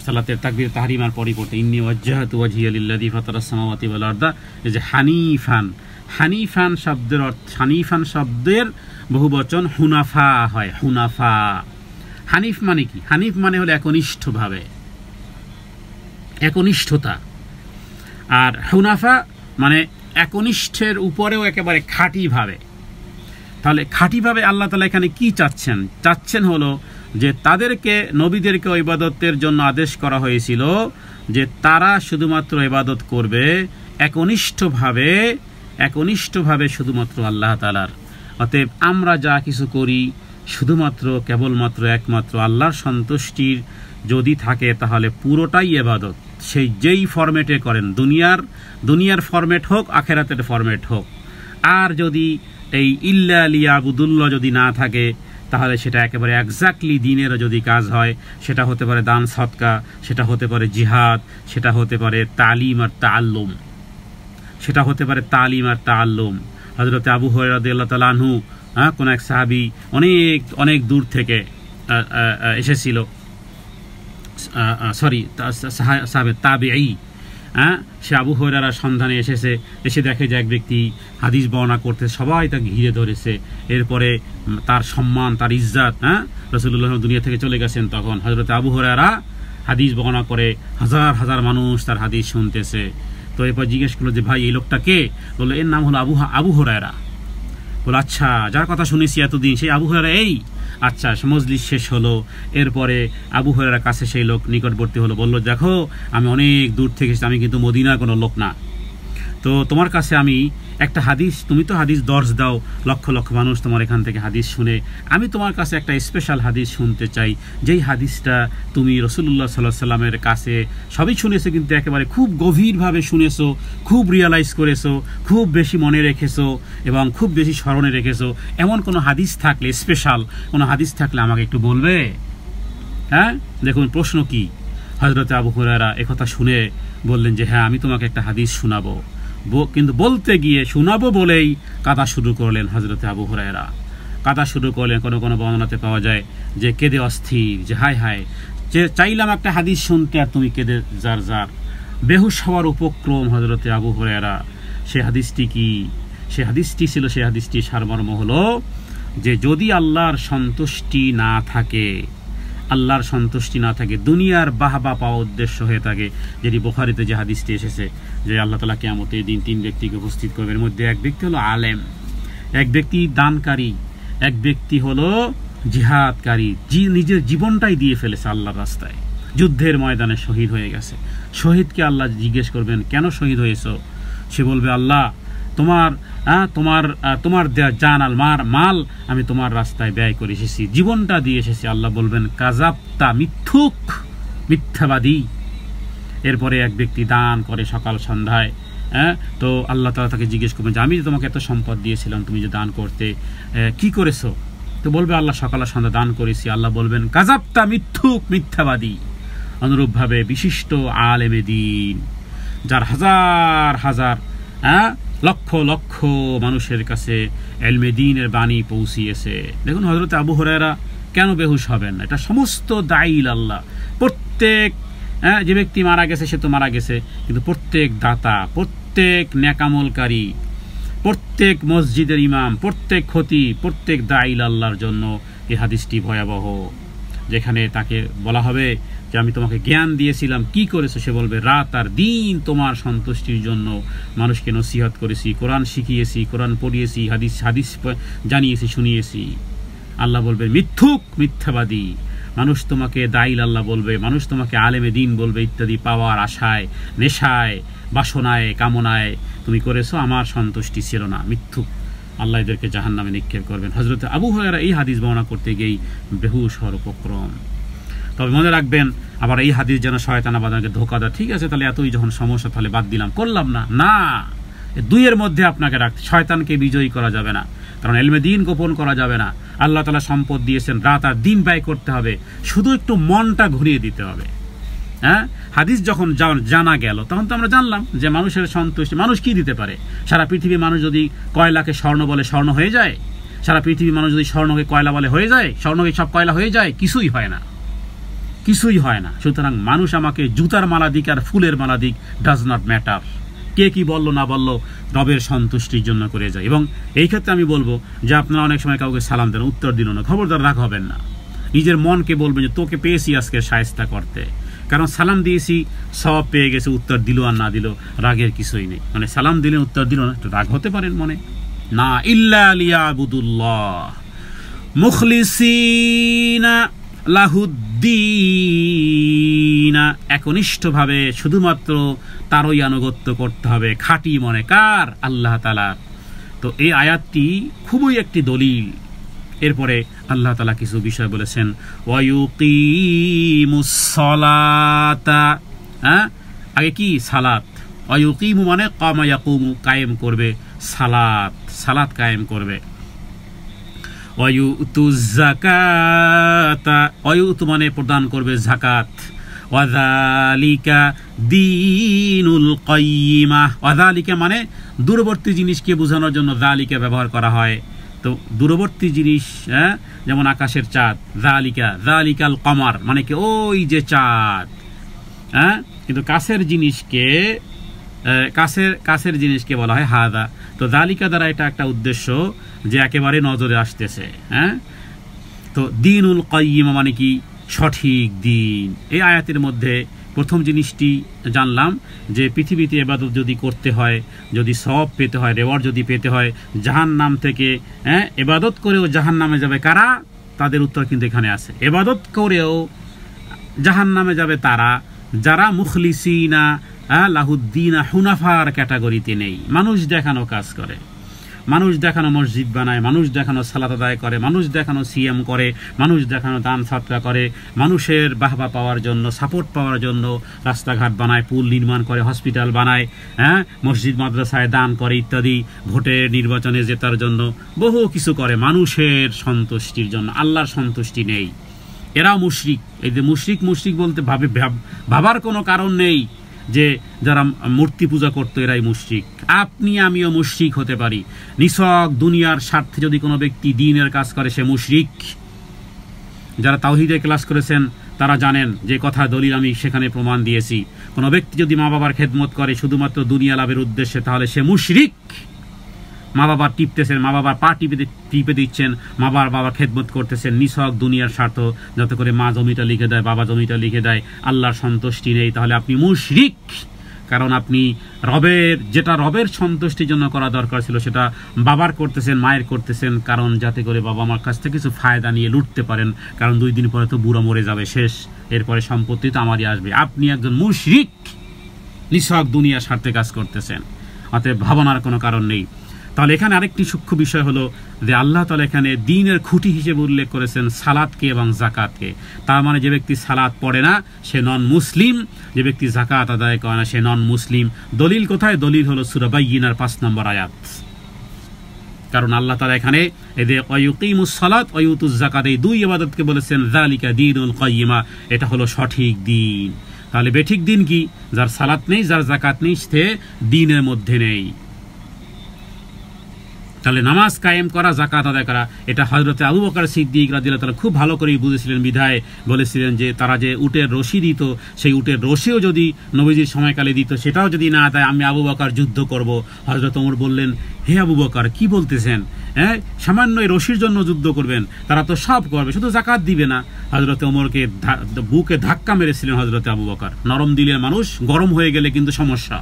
Speaker 1: সালাতের তাকবীর তাহরিমার পরিবর্তে ইন্নী ওয়াজ্জাহতু ওয়াজহিয়া লিল্লাযী ফাতারাস সামাওয়াতি ওয়াল আরদা, এই যে হানিফান, হানিফান শব্দের অর্থ, হানিফান শব্দের বহুবচন হুনাফা হয়, হুনাফা। হানিফ মানে কি, হানিফ মানে হলো একনিষ্ঠভাবে, একনিষ্ঠতা। আর হুনাফা মানে একনিষ্ঠের উপরেও একেবারে খাঁটিভাবে। তাহলে খাঁটিভাবে আল্লাহ তাআলা এখানে কি চাচ্ছেন? চাচ্ছেন হলো যে তাদেরকে, নবীদেরকে ইবাদতের জন্য আদেশ করা হয়েছিল যে তারা শুধুমাত্র ইবাদত করবে একনিষ্ঠভাবে, একনিষ্ঠভাবে শুধুমাত্র আল্লাহ তাআলার। অতএব আমরা যা কিছু করি শুধুমাত্র, কেবলমাত্র, একমাত্র আল্লাহর সন্তুষ্টির যদি থাকে তাহলে পুরোটাই ইবাদত। সেই যেই ফরম্যাটে করেন, দুনিয়ার ফরম্যাট হোক, আখেরাতের ফরম্যাট হোক। আর যদি এই ইল্লা লিয়াবুদুল্লাহ যদি না থাকে তাহলে সেটা একেবারে এক্স্যাক্টলি দ্বীনেরও যদি কাজ হয়, সেটা হতে পারে দান সদকা, সেটা হতে পারে জিহাদ, সেটা হতে পারে তালিম আর তাআল্লুম, সেটা হতে পারে তালিম আর তাআল্লুম। হযরত আবু হুরায়রা রাদিয়াল্লাহু তাআলা আনহু, কোন এক সাহাবী অনেক অনেক দূর থেকে এসেছিল, সরি সাহাবে তাবেঈ, সে আবু হুরায়রার সন্ধানে এসেছে, এসে দেখে যে এক ব্যক্তি হাদিস বর্ণনা করতে, সবাই তাকে ঘিরে ধরেছে। এরপরে তার সম্মান, তার ইজ্জত, রাসূলুল্লাহ দুনিয়া থেকে চলে গেছেন, তখন হযরত আবু হুরায়রা হাদিস বর্ণনা করে, হাজার হাজার মানুষ তার হাদিস শুনতেছে। তো এরপর জিজ্ঞেস করলো যে ভাই এই লোকটা কে? বললো এর নাম হলো আবু হুরায়রা। বলো আচ্ছা, যার কথা শুনেছি এতদিন সেই আবু হুরায়রা এই? আচ্ছা, মজলিস শেষ হলো। এরপরে আবু হুরায়রার কাছে সেই লোক নিকটবর্তী হলো, বলল দেখো আমি অনেক দূর থেকে এসেছি, আমি কিন্তু মদিনার কোনো লোক না। তো তোমার কাছে আমি একটা হাদিস, তুমি তো হাদিস দর্শ দাও, লক্ষ লক্ষ মানুষ তোমার এখান থেকে হাদিস শুনে, আমি তোমার কাছে একটা স্পেশাল হাদিস শুনতে চাই, যেই হাদিসটা তুমি রাসূলুল্লাহ সাল্লাল্লাহু আলাইহি সাল্লামের কাছে সবই শুনেছো, কিন্তু একেবারে খুব গভীরভাবে শুনেছো, খুব রিয়ালাইজ করেছো, খুব বেশি মনে রেখেছো এবং খুব বেশি স্মরণে রেখেছো। এমন কোনো হাদিস থাকলে, স্পেশাল কোনো হাদিস থাকলে আমাকে একটু বলবে। দেখুন প্রশ্ন কি। হযরত আবু হুরায়রা একথা শুনে বললেন যে হ্যাঁ, আমি তোমাকে একটা হাদিস শোনাবো। কিন্তু বলতে গিয়ে শোনাবো বলেই কাঁদা শুরু করলেন হযরত আবু হুরায়রা, কাঁদা শুরু করলেন। কোনো কোনো বর্ণনাতে পাওয়া যায় যে কেঁদে অস্থির, যে হায় হায়, যে চাইলাম একটা হাদিস শুনতে আর তুমি কেঁদে যার যার। বেহুশ হওয়ার উপক্রম হযরত আবু হুরায়রা। সে হাদিসটি কি? সে হাদিসটি ছিল, সে হাদিসটি সারমর্ম হলো যে যদি আল্লাহর সন্তুষ্টি না থাকে, আল্লাহর সন্তুষ্টি না থাকে, দুনিয়ার বাহবা পাওয়া উদ্দেশ্য হয়ে থাকে, যেটি বুখারীতে যে হাদিসটি এসেছে যে আল্লাহ তাআলা কিয়ামতের দিন তিন ব্যক্তিকে উপস্থিত করবেন। এর মধ্যে এক ব্যক্তি হলো আলেম, এক ব্যক্তি দানকারী, এক ব্যক্তি হলো জিহাদকারী, নিজের জীবনটাই দিয়ে ফেলেছে আল্লাহর রাস্তায়, যুদ্ধের ময়দানে শহীদ হয়ে গেছে। শহীদকে আল্লাহ জিজ্ঞেস করবেন কেন শহীদ হয়েছো? সে বলবে আল্লাহ তোমার দেয়া জান আল মাল আমি তোমার রাস্তায় ব্যয় করে এসেছি, জীবনটা দিয়ে এসেছি। আল্লাহ বলবেন কাযাবতা, মিথ্যুক, মিথ্যাবাদী। এরপরে এক ব্যক্তি দান করে সকাল সন্ধ্যায়, তো আল্লাহ তাআলা তাকে জিজ্ঞেস করবেন যে আমি যে তোমাকে এত সম্পদ দিয়েছিলাম, তুমি যে দান করতে, কি করেছো? তো বলবে আল্লাহ সকাল সন্ধ্যা দান করেছি। আল্লাহ বলবেন কাযাবতা, মিথ্যুক, মিথ্যাবাদী। অনুরূপভাবে বিশিষ্ট আলেমে দ্বীন, যার হাজার হাজার লক্ষ লক্ষ মানুষের কাছে ইলমে দ্বীনের বাণী পৌঁছিয়েছে। দেখুন হযরত আবু হুরায়রা কেন বেহুশ হবেন? এটা সমস্ত দায়ীল আল্লাহ। প্রত্যেক যে ব্যক্তি মারা গেছে সে তো মারা গেছে, কিন্তু প্রত্যেক দাতা, প্রত্যেক নেকামলকারী, প্রত্যেক মসজিদের ইমাম, প্রত্যেক খতিব, প্রত্যেক দায়ীল আল্লাহর জন্য এই হাদিসটি ভয়াবহ, যেখানে তাকে বলা হবে যে আমি তোমাকে জ্ঞান দিয়েছিলাম, কি করেছো? সে বলবে রাত আর দিন তোমার সন্তুষ্টির জন্য মানুষকে নসিহত করেছি, কোরআন শিখিয়েছি, কোরআন পড়িয়েছি, হাদিস জানিয়েছি, শুনিয়েছি। আল্লাহ বলবে মিথ্যুক, মিথ্যাবাদী। মানুষ তোমাকে দাইল আল্লাহ বলবে, মানুষ তোমাকে আলেমে দিন বলবে ইত্যাদি। পাওয়ার আশায়, নেশায়, বাসনায়, কামনায় তুমি করেছো, আমার সন্তুষ্টি ছিল না, মিথ্যুক। আল্লাহ এদেরকে জাহান্নামে নিক্ষেপ করবেন। হযরত আবু হুরায়রা এই হাদিস বর্ণনা করতে গিয়েই বেহুশ হওয়ার উপক্রম। তবে মনে রাখবেন, আবার এই হাদিস যেন শয়তান আপনাকে ধোঁকা দেয়। ঠিক আছে, তাহলে এতই যখন সমস্যা, তাহলে বাদ দিলাম, করলাম না। না, দুইয়ের মধ্যে আপনাকে রাখতে, শয়তানকে বিজয়ী করা যাবে না, কারণ ইলমে দিন গোপন করা যাবে না। আল্লাহ তাআলা সম্পদ দিয়েছেন, রাত আর দিন ব্যয় করতে হবে, শুধু একটু মনটা ঘুরিয়ে দিতে হবে। হ্যাঁ, হাদিস যখন জানা গেল, তখন তো আমরা জানলাম যে মানুষের সন্তুষ্টি, মানুষ কি দিতে পারে? সারা পৃথিবীর মানুষ যদি কয়লাকে স্বর্ণ বলে স্বর্ণ হয়ে যায়, সারা পৃথিবীর মানুষ যদি স্বর্ণকে কয়লা বলে হয়ে যায়, স্বর্ণকে সব কয়লা হয়ে যায়, কিছুই হয় না, কিছুই হয় না। সুতরাং মানুষ আমাকে জুতার মালা দিক আর ফুলের মালা দিক, ডাজ নট ম্যাটার। কে কি বললো না বললো, রবের সন্তুষ্টির জন্য করে যায়। এবং এই ক্ষেত্রে আমি বলবো যে আপনারা অনেক সময় কাউকে সালাম দেন, উত্তর দিল না, খবরদার রাগ হবেন না। নিজের মনকে বলবেন যে তোকে পেয়েছি আজকে শায়েস্তা করতে, কারণ সালাম দিয়েছি, সব পেয়ে গেছে, উত্তর দিল আর না দিল রাগের কিছুই নেই। মানে সালাম দিলেন, উত্তর দিল না, একটু রাগ হতে পারেন মনে, না। ইল্লা লিয়াবুদুল্লাহ মুখলিসিনা লাহুদ্দিন, একনিষ্ঠভাবে শুধুমাত্র তারই আনুগত্য করতে হবে, খাঁটি মনে। কার? আল্লাহ তাআলার। তো এই আয়াতটি খুবই একটি দলিল। এরপরে আল্লাহ তাআলা কিছু বিষয় বলেছেন, ওয়ায়ুকিমুস সালাতা। হ্যাঁ, আগে কি? সালাত। ওয়ায়ুকিমু মানে কামা ইয়াকুমু, কায়েম করবে, সালাত, সালাত কায়েম করবে। ওয়ায়ুতুজ যাকাতা, ওয়ায়ুতু মানে প্রদান করবে যাকাত। ওয়াযালিকা দীনুল কাইয়্যিমা, ওয়াযালিকা মানে দূরবর্তী জিনিসকে বোঝানোর জন্য যালিকা ব্যবহার করা হয়। তো দূরবর্তী জিনিস, হ্যাঁ, যেমন আকাশের চাঁদ, যালিকা, যালিকাল কমার মানে কি? ওই যে চাঁদ। হ্যাঁ, কিন্তু কাছের জিনিসকে, কাছের জিনিসকে বলা হয় হাদা। তো যালিকা দ্বারা এটা একটা উদ্দেশ্য যে একেবারে নজরে আসতেছে। হ্যাঁ, তো দীনুল কাইয়্যিমা মানে কি? সঠিক দিন। এই আয়াতের মধ্যে প্রথম জিনিসটি জানলাম যে পৃথিবীতে ইবাদত যদি করতে হয়, যদি সওয়াব পেতে হয়, রেওয়ার্ড যদি পেতে হয়, জাহান্নাম থেকে, হ্যাঁ, ইবাদত করেও জাহান্নামে যাবে কারা? তাদের উত্তর কিন্তু এখানে আছে। ইবাদত করেও জাহান্নামে যাবে তারা যারা মুখলিসিনা লাহুদ্দিনা হুনাফার ক্যাটাগরিতে নেই, মানুষ দেখানো কাজ করে, মানুষ দেখানো মসজিদ বানায়, মানুষ দেখানো সালাত আদায় করে, মানুষ দেখানো সিএম করে, মানুষ দেখানো দান সাদকা করে, মানুষের বাহবা পাওয়ার জন্য, সাপোর্ট পাওয়ার জন্য রাস্তাঘাট বানায়, পুল নির্মাণ করে, হসপিটাল বানায়, হ্যাঁ, মসজিদ মাদ্রাসায় দান করে ইত্যাদি, ভোটে নির্বাচনে জেতার জন্য বহু কিছু করে, মানুষের সন্তুষ্টির জন্য। আল্লাহর সন্তুষ্টি নেই। এরাও মুশরিক। এই যে মুশরিক বলতে ভাবার কোনো কারণ নেই যে যারা মূর্তি পূজা করতো এরাই মুশরিক। আপনি আমিও মুশরিক হতে পারি। নিছক দুনিয়ার স্বার্থে যদি কোনো ব্যক্তি দ্বীনের কাজ করে সে মুশরিক। যারা তাওহীদের ক্লাস করেছেন তারা জানেন যে কথা দলিল আমি সেখানে প্রমাণ দিয়েছি। কোনো ব্যক্তি যদি মা বাবার খেদমত করে শুধুমাত্র দুনিয়া লাভের উদ্দেশ্যে তাহলে সে মুশরিক। মা বাবা টিপতেছেন, মা বাবার পা টিপে দিচ্ছেন, মা বাবার খেদমত করতেছেন নিছক দুনিয়ার স্বার্থ, যাতে করে মা জমিটা লিখে দেয়, বাবা জমিটা লিখে দেয়, আল্লাহর সন্তুষ্টি নেই, তাহলে আপনি মুশরিক। কারণ আপনি যেটা রবের সন্তুষ্টির জন্য করা দরকার ছিল সেটা বাবার করতেছেন, মায়ের করতেছেন, কারণ যাতে করে বাবা মার কাছ থেকে কিছু ফায়দা নিয়ে লুটতে পারেন। কারণ 2 দিন পরে তো বুড়ো মরে যাবে, শেষ, এরপরে সম্পত্তি তো আমারই আসবে। আপনি একজন মুশরিক, নিছক দুনিয়ার স্বার্থে কাজ করতেছেন, অতএব ভাবনার কোনো কারণ নেই। তাহলে এখানে আরেকটি সূক্ষ্ম বিষয় হলো যে আল্লাহ তাআলা এখানে দ্বীনের খুঁটি হিসেবে উল্লেখ করেছেন সালাতকে এবং যাকাতকে। তার মানে যে ব্যক্তি সালাত পড়ে না সে নন মুসলিম, যে ব্যক্তি যাকাত আদায় করে না সে নন মুসলিম। দলিল কোথায়? দলিল হলো সূরা বাইয়িনার 5 নম্বর আয়াত। কারণ আল্লাহ তাআলা এখানে এই যে ওয়ায়ুকিমুস সালাত ওয়ায়ুতুজ যাকাত, এই 2 ইবাদতকে বলেছেন যালিকা দীনুল কাইয়্যিমা, এটা হলো সঠিক দিন। তাহলে বেঠিক দিন কি? যার সালাত নেই, যার যাকাত নেই, সে দ্বীনের মধ্যে নেই। তাহলে নামাজ কায়েম করা, যাকাত আদায় করা, এটা হযরত আবু বকর সিদ্দিক রাদিয়াল্লাহু তাআলা খুব ভালো করেই বুঝেছিলেন, বিধায় বলেছিলেন যে তারা যে উটের রশি দিত, সেই উটের রশিও যদি নবীজির সময়কালে দিত সেটাও যদি না দেয় আমি আবু বকর যুদ্ধ করব। হযরত ওমর বললেন, হে আবু বকর কি বলতেছেন? হ্যাঁ, সামান্য এই রশির জন্য যুদ্ধ করবেন, তারা তো সব করবে, শুধু জাকাত দিবে না। হযরত ওমরকে বুকে ধাক্কা মেরেছিলেন হযরত আবু বকর। নরম দিলের মানুষ, গরম হয়ে গেলে কিন্তু সমস্যা।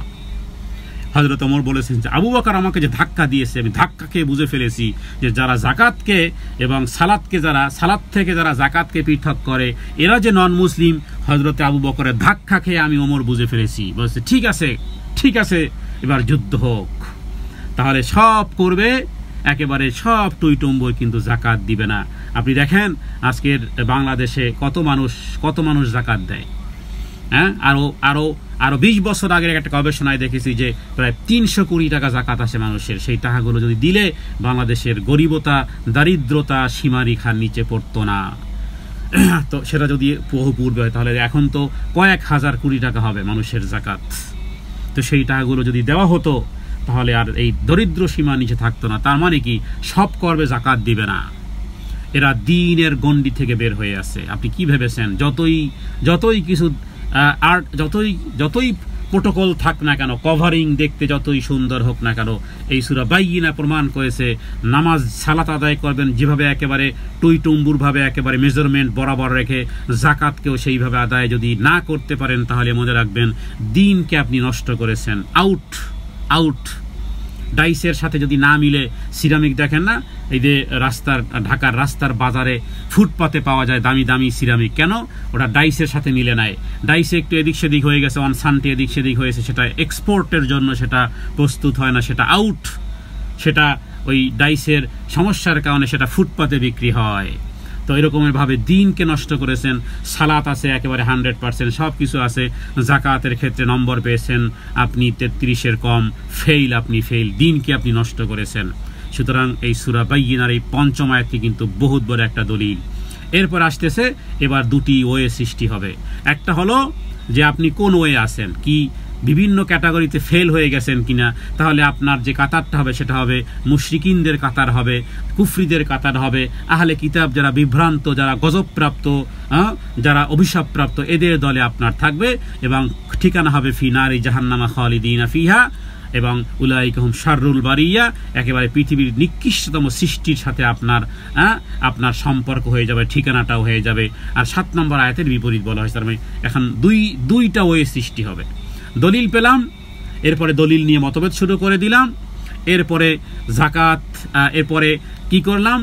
Speaker 1: হযরত ওমর বলেছেন যে আবু বকর আমাকে যে ধাক্কা দিয়েছে, আমি ধাক্কা খেয়ে বুঝে ফেলেছি যে যারা জাকাতকে এবং সালাতকে, যারা সালাত থেকে যারা জাকাতকে পৃথক করে, এরা যে নন মুসলিম। হযরত আবু বকরের ধাক্কা খেয়ে আমি ওমর বুঝে ফেলেছি। বলছে ঠিক আছে, ঠিক আছে, এবার যুদ্ধ হোক। তাহলে সব করবে, একেবারে সব টুইটুম্বই, কিন্তু জাকাত দিবে না। আপনি দেখেন আজকের বাংলাদেশে কত মানুষ জাকাত দেয়। হ্যাঁ, আরো 20 বছর আগের একটা গবেষণায় দেখেছি যে প্রায় 300 কোটি টাকা জাকাত আসে মানুষের। সেই টাকাগুলো যদি দিলে বাংলাদেশের গরিবতা, দারিদ্রতা সীমারেখার নিচে পড়তো না। তো সেটা যদি বহু পূর্বে হয়, তাহলে এখন তো কয়েক হাজার কোটি টাকা হবে মানুষের জাকাত। তো সেই টাকাগুলো যদি দেওয়া হতো, তাহলে আর এই দরিদ্র সীমার নিচে থাকতো না। তার মানে কি, সব করবে, জাকাত দিবে না। এরা দিনের গণ্ডি থেকে বের হয়ে আছে। আপনি কি ভেবেছেন, যতই কিছু আর যতই প্রোটোকল থাক না কেন, কভারিং দেখতে যতই সুন্দর হোক না কেন, এই সূরা বাইয়িনা প্রমাণ করেছে নামাজ সালাত আদায় করবেন যেভাবে, একেবারে টুইটুম্বুর ভাবে, একেবারে মেজারমেন্ট বরাবর রেখে, জাকাতকেও সেইভাবে আদায় যদি না করতে পারেন, তাহলে মনে রাখবেন দিনকে আপনি নষ্ট করেছেন। আউট। ডাইসের সাথে যদি না মিলে, সিরামিক দেখেন না, এই যে ঢাকার রাস্তার বাজারে ফুটপাতে পাওয়া যায় দামি দামি সিরামিক, কেন? ওটা ডাইসের সাথে মিলে নাই। ডাইসে একটু এদিক সেদিক হয়ে গেছে, সানটি এদিক সেদিক হয়েছে, সেটা এক্সপোর্টের জন্য সেটা প্রস্তুত হয় না, সেটা আউট। সেটা ওই ডাইসের সমস্যার কারণে সেটা ফুটপাতে বিক্রি হয়। তো এরকমের ভাবে দিনকে নষ্ট করেছেন। সালাত আছে একেবারে 100%, সব কিছু আছে। জাকাতের ক্ষেত্রে নম্বর পেয়েছেন আপনি 33-এর কম, আপনি ফেল, দিনকে আপনি নষ্ট করেছেন। সুতরাং এই সূরা বাইয়িনার এই 5ম আয়াতটি কিন্তু বহুত বড় একটা দলিল। এরপর আসতেছে, এবার দুটি ওয়ে সৃষ্টি হবে। একটা হলো যে আপনি কোন ওয়ে আছেন, কি বিভিন্ন ক্যাটাগরিতে ফেল হয়ে গেছেন কিনা। তাহলে আপনার যে কাতারটা হবে সেটা হবে মুশরিকিনদের কাতার হবে, কুফরিদের কাতার হবে, আহলে কিতাব যারা বিভ্রান্ত, যারা গজবপ্রাপ্ত, যারা অভিশাপপ্রাপ্ত, এদের দলে আপনার থাকবে। এবং ঠিকানা হবে ফি নারি জাহান্নামা খালিদিনা ফিহা, এবং উলাইকা হুম শাররুল বারিয়া, একেবারে পৃথিবীর নিকৃষ্টতম সৃষ্টির সাথে আপনার সম্পর্ক হয়ে যাবে, ঠিকানাটাও হয়ে যাবে। আর 7 নম্বর আয়াতের বিপরীত বলা হয়েছে। তার মানে এখন দুইটা ওয়ে সৃষ্টি হবে। দলিল পেলাম, এরপরে দলিল নিয়ে মতভেদ শুরু করে দিলাম। এরপরে জাকাত, এরপরে কি করলাম,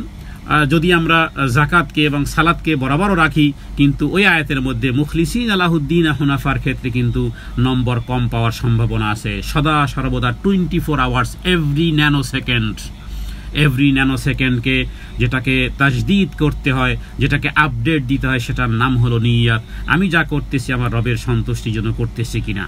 Speaker 1: যদি আমরা জাকাতকে এবং সালাতকে বরাবরও রাখি, কিন্তু ওই আয়াতের মধ্যে মুখলিসিন আলাহুদ্দিন হুনাফার ক্ষেত্রে কিন্তু নম্বর কম পাওয়ার সম্ভাবনা আছে। সদা সর্বদা 24 আওয়ার্স, এভরি ন্যানো সেকেন্ডকে যেটাকে তাজদীদ করতে হয়, যেটাকে আপডেট দিতে হয়, সেটার নাম হলো নিয়াত। আমি যা করতেছি আমার রবের সন্তুষ্টির জন্য করতেছি কিনা।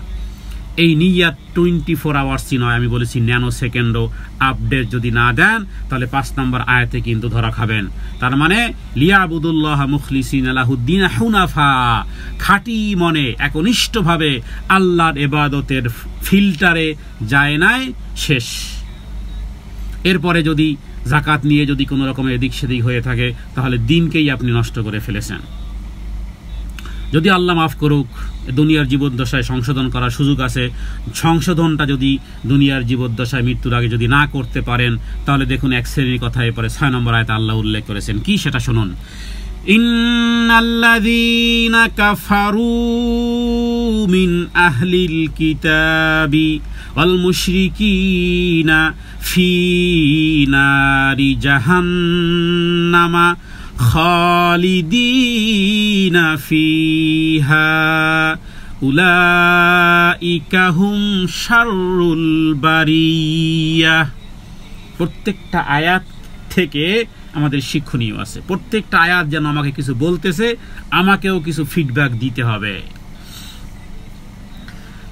Speaker 1: এই নিয়াত 24 আওয়ার্সই নয়, আমি বলেছি ন্যানো সেকেন্ডও আপডেট যদি না দেন, তাহলে 5 নম্বর আয়াতে কিন্তু ধরা খাবেন। তার মানে লিয়াবুদুল্লাহ মুখলিসিন লাহুদ্দিন হুনাফা, খাঁটি মনে একনিষ্ঠভাবে আল্লাহর ইবাদতের ফিল্টারে যায় নাই, শেষ। এরপরে যদি জাকাত নিয়ে যদি কোনো রকমের এদিক সেদিক হয়ে থাকে, তাহলে দিনকেই আপনি নষ্ট করে ফেলেছেন। যদি আল্লাহ মাফ করুক, দুনিয়ার জীবদ্দশায় সংশোধন করার সুযোগ আছে। সংশোধনটা যদি দুনিয়ার জীবদ্দশায় মৃত্যুর আগে যদি না করতে পারেন, তাহলে দেখুন এক শ্রেণীর কথা এরপরে 6 নম্বর আয়াতে আল্লাহ উল্লেখ করেছেন। কি সেটা শুনুন। ইন্নাল্লাযীনা কাফারু মিন আহলিল কিতাবি ওয়াল মুশরিকিনা ফি নারি জাহান্নামা খালিদিনা ফিহা উলাইকা হুম শাররুল বারিয়া। প্রত্যেকটা আয়াত থেকে আমাদের শিক্ষণীয় আছে। প্রত্যেকটা আয়াত যেন আমাকে কিছু বলতেছে, আমাকেও কিছু ফিডব্যাক দিতে হবে।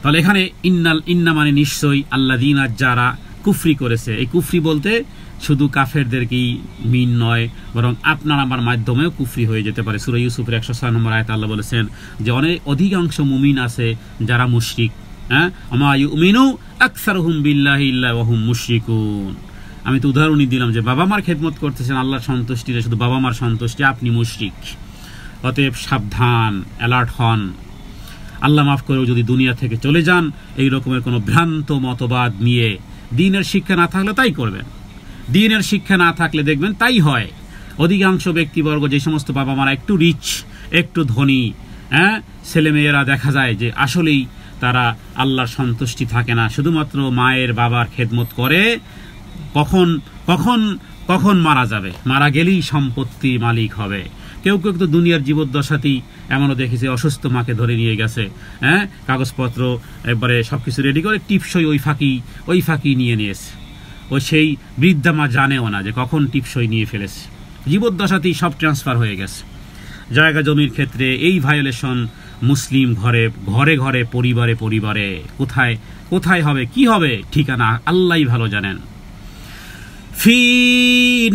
Speaker 1: তাহলে এখানে ইন্না মানে নিশ্চয়ই, আল্লাযীনা যারা কুফরি করেছে। এই কুফরি বলতে শুধু কাফেরদেরকেই মিন নয়, বরং আপনার আমার মাধ্যমেও কুফরি হয়ে যেতে পারে। সূরা ইউসুফের 106 নম্বর আয়াতে আল্লাহ বলেছেন যে অধিকাংশ মুমিন আছে যারা মুশরিক। ওমা ইউমিনু আকসারুহুম বিল্লাহি ইল্লা ওয়া হুম মুশরিকুন। আমি তো উদাহরণই দিলাম যে বাবা মার খেদমত করতেছেন আল্লাহর সন্তুষ্টিতে, শুধু বাবা মার সন্তুষ্টি, আপনি মুশরিক। অতএব সাবধান, অ্যালার্ট হন। আল্লাহ মাফ করেও যদি দুনিয়া থেকে চলে যান এই রকমের কোনো ভ্রান্ত মতবাদ নিয়ে, দিনের শিক্ষা না থাকলে তাই করবেন। দ্বীনের শিক্ষা না থাকলে দেখবেন তাই হয়। অধিকাংশ ব্যক্তিবর্গ, যে সমস্ত বাবা মারা একটু রিচ, একটু ধনী, ছেলেমেয়েরা দেখা যায় যে আসলেই তারা আল্লাহর সন্তুষ্টি থাকে না, শুধুমাত্র মায়ের বাবার খেদমত করে। কখন কখন কখন মারা যাবে, মারা গেলেই সম্পত্তির মালিক হবে। কেউ কেউ তো দুনিয়ার জীবদ্দশাতেই এমনও দেখেছে, অসুস্থ মাকে ধরে নিয়ে গেছে, কাগজপত্র একবারে সবকিছু রেডি করে টিপসই ওই ফাঁকি নিয়ে নিয়েছে। সেই বৃদ্ধা মা জানেও না যে কখন টিপসই নিয়ে ফেলেছে, জীবদ্দশাতেই সব ট্রান্সফার হয়ে গেছে। জায়গা জমির ক্ষেত্রে এই ভায়োলেশন মুসলিম ঘরে ঘরে পরিবারে পরিবারে কোথায় কোথায় হবে, কি হবে ঠিকানা আল্লাহই ভালো জানেন। ফি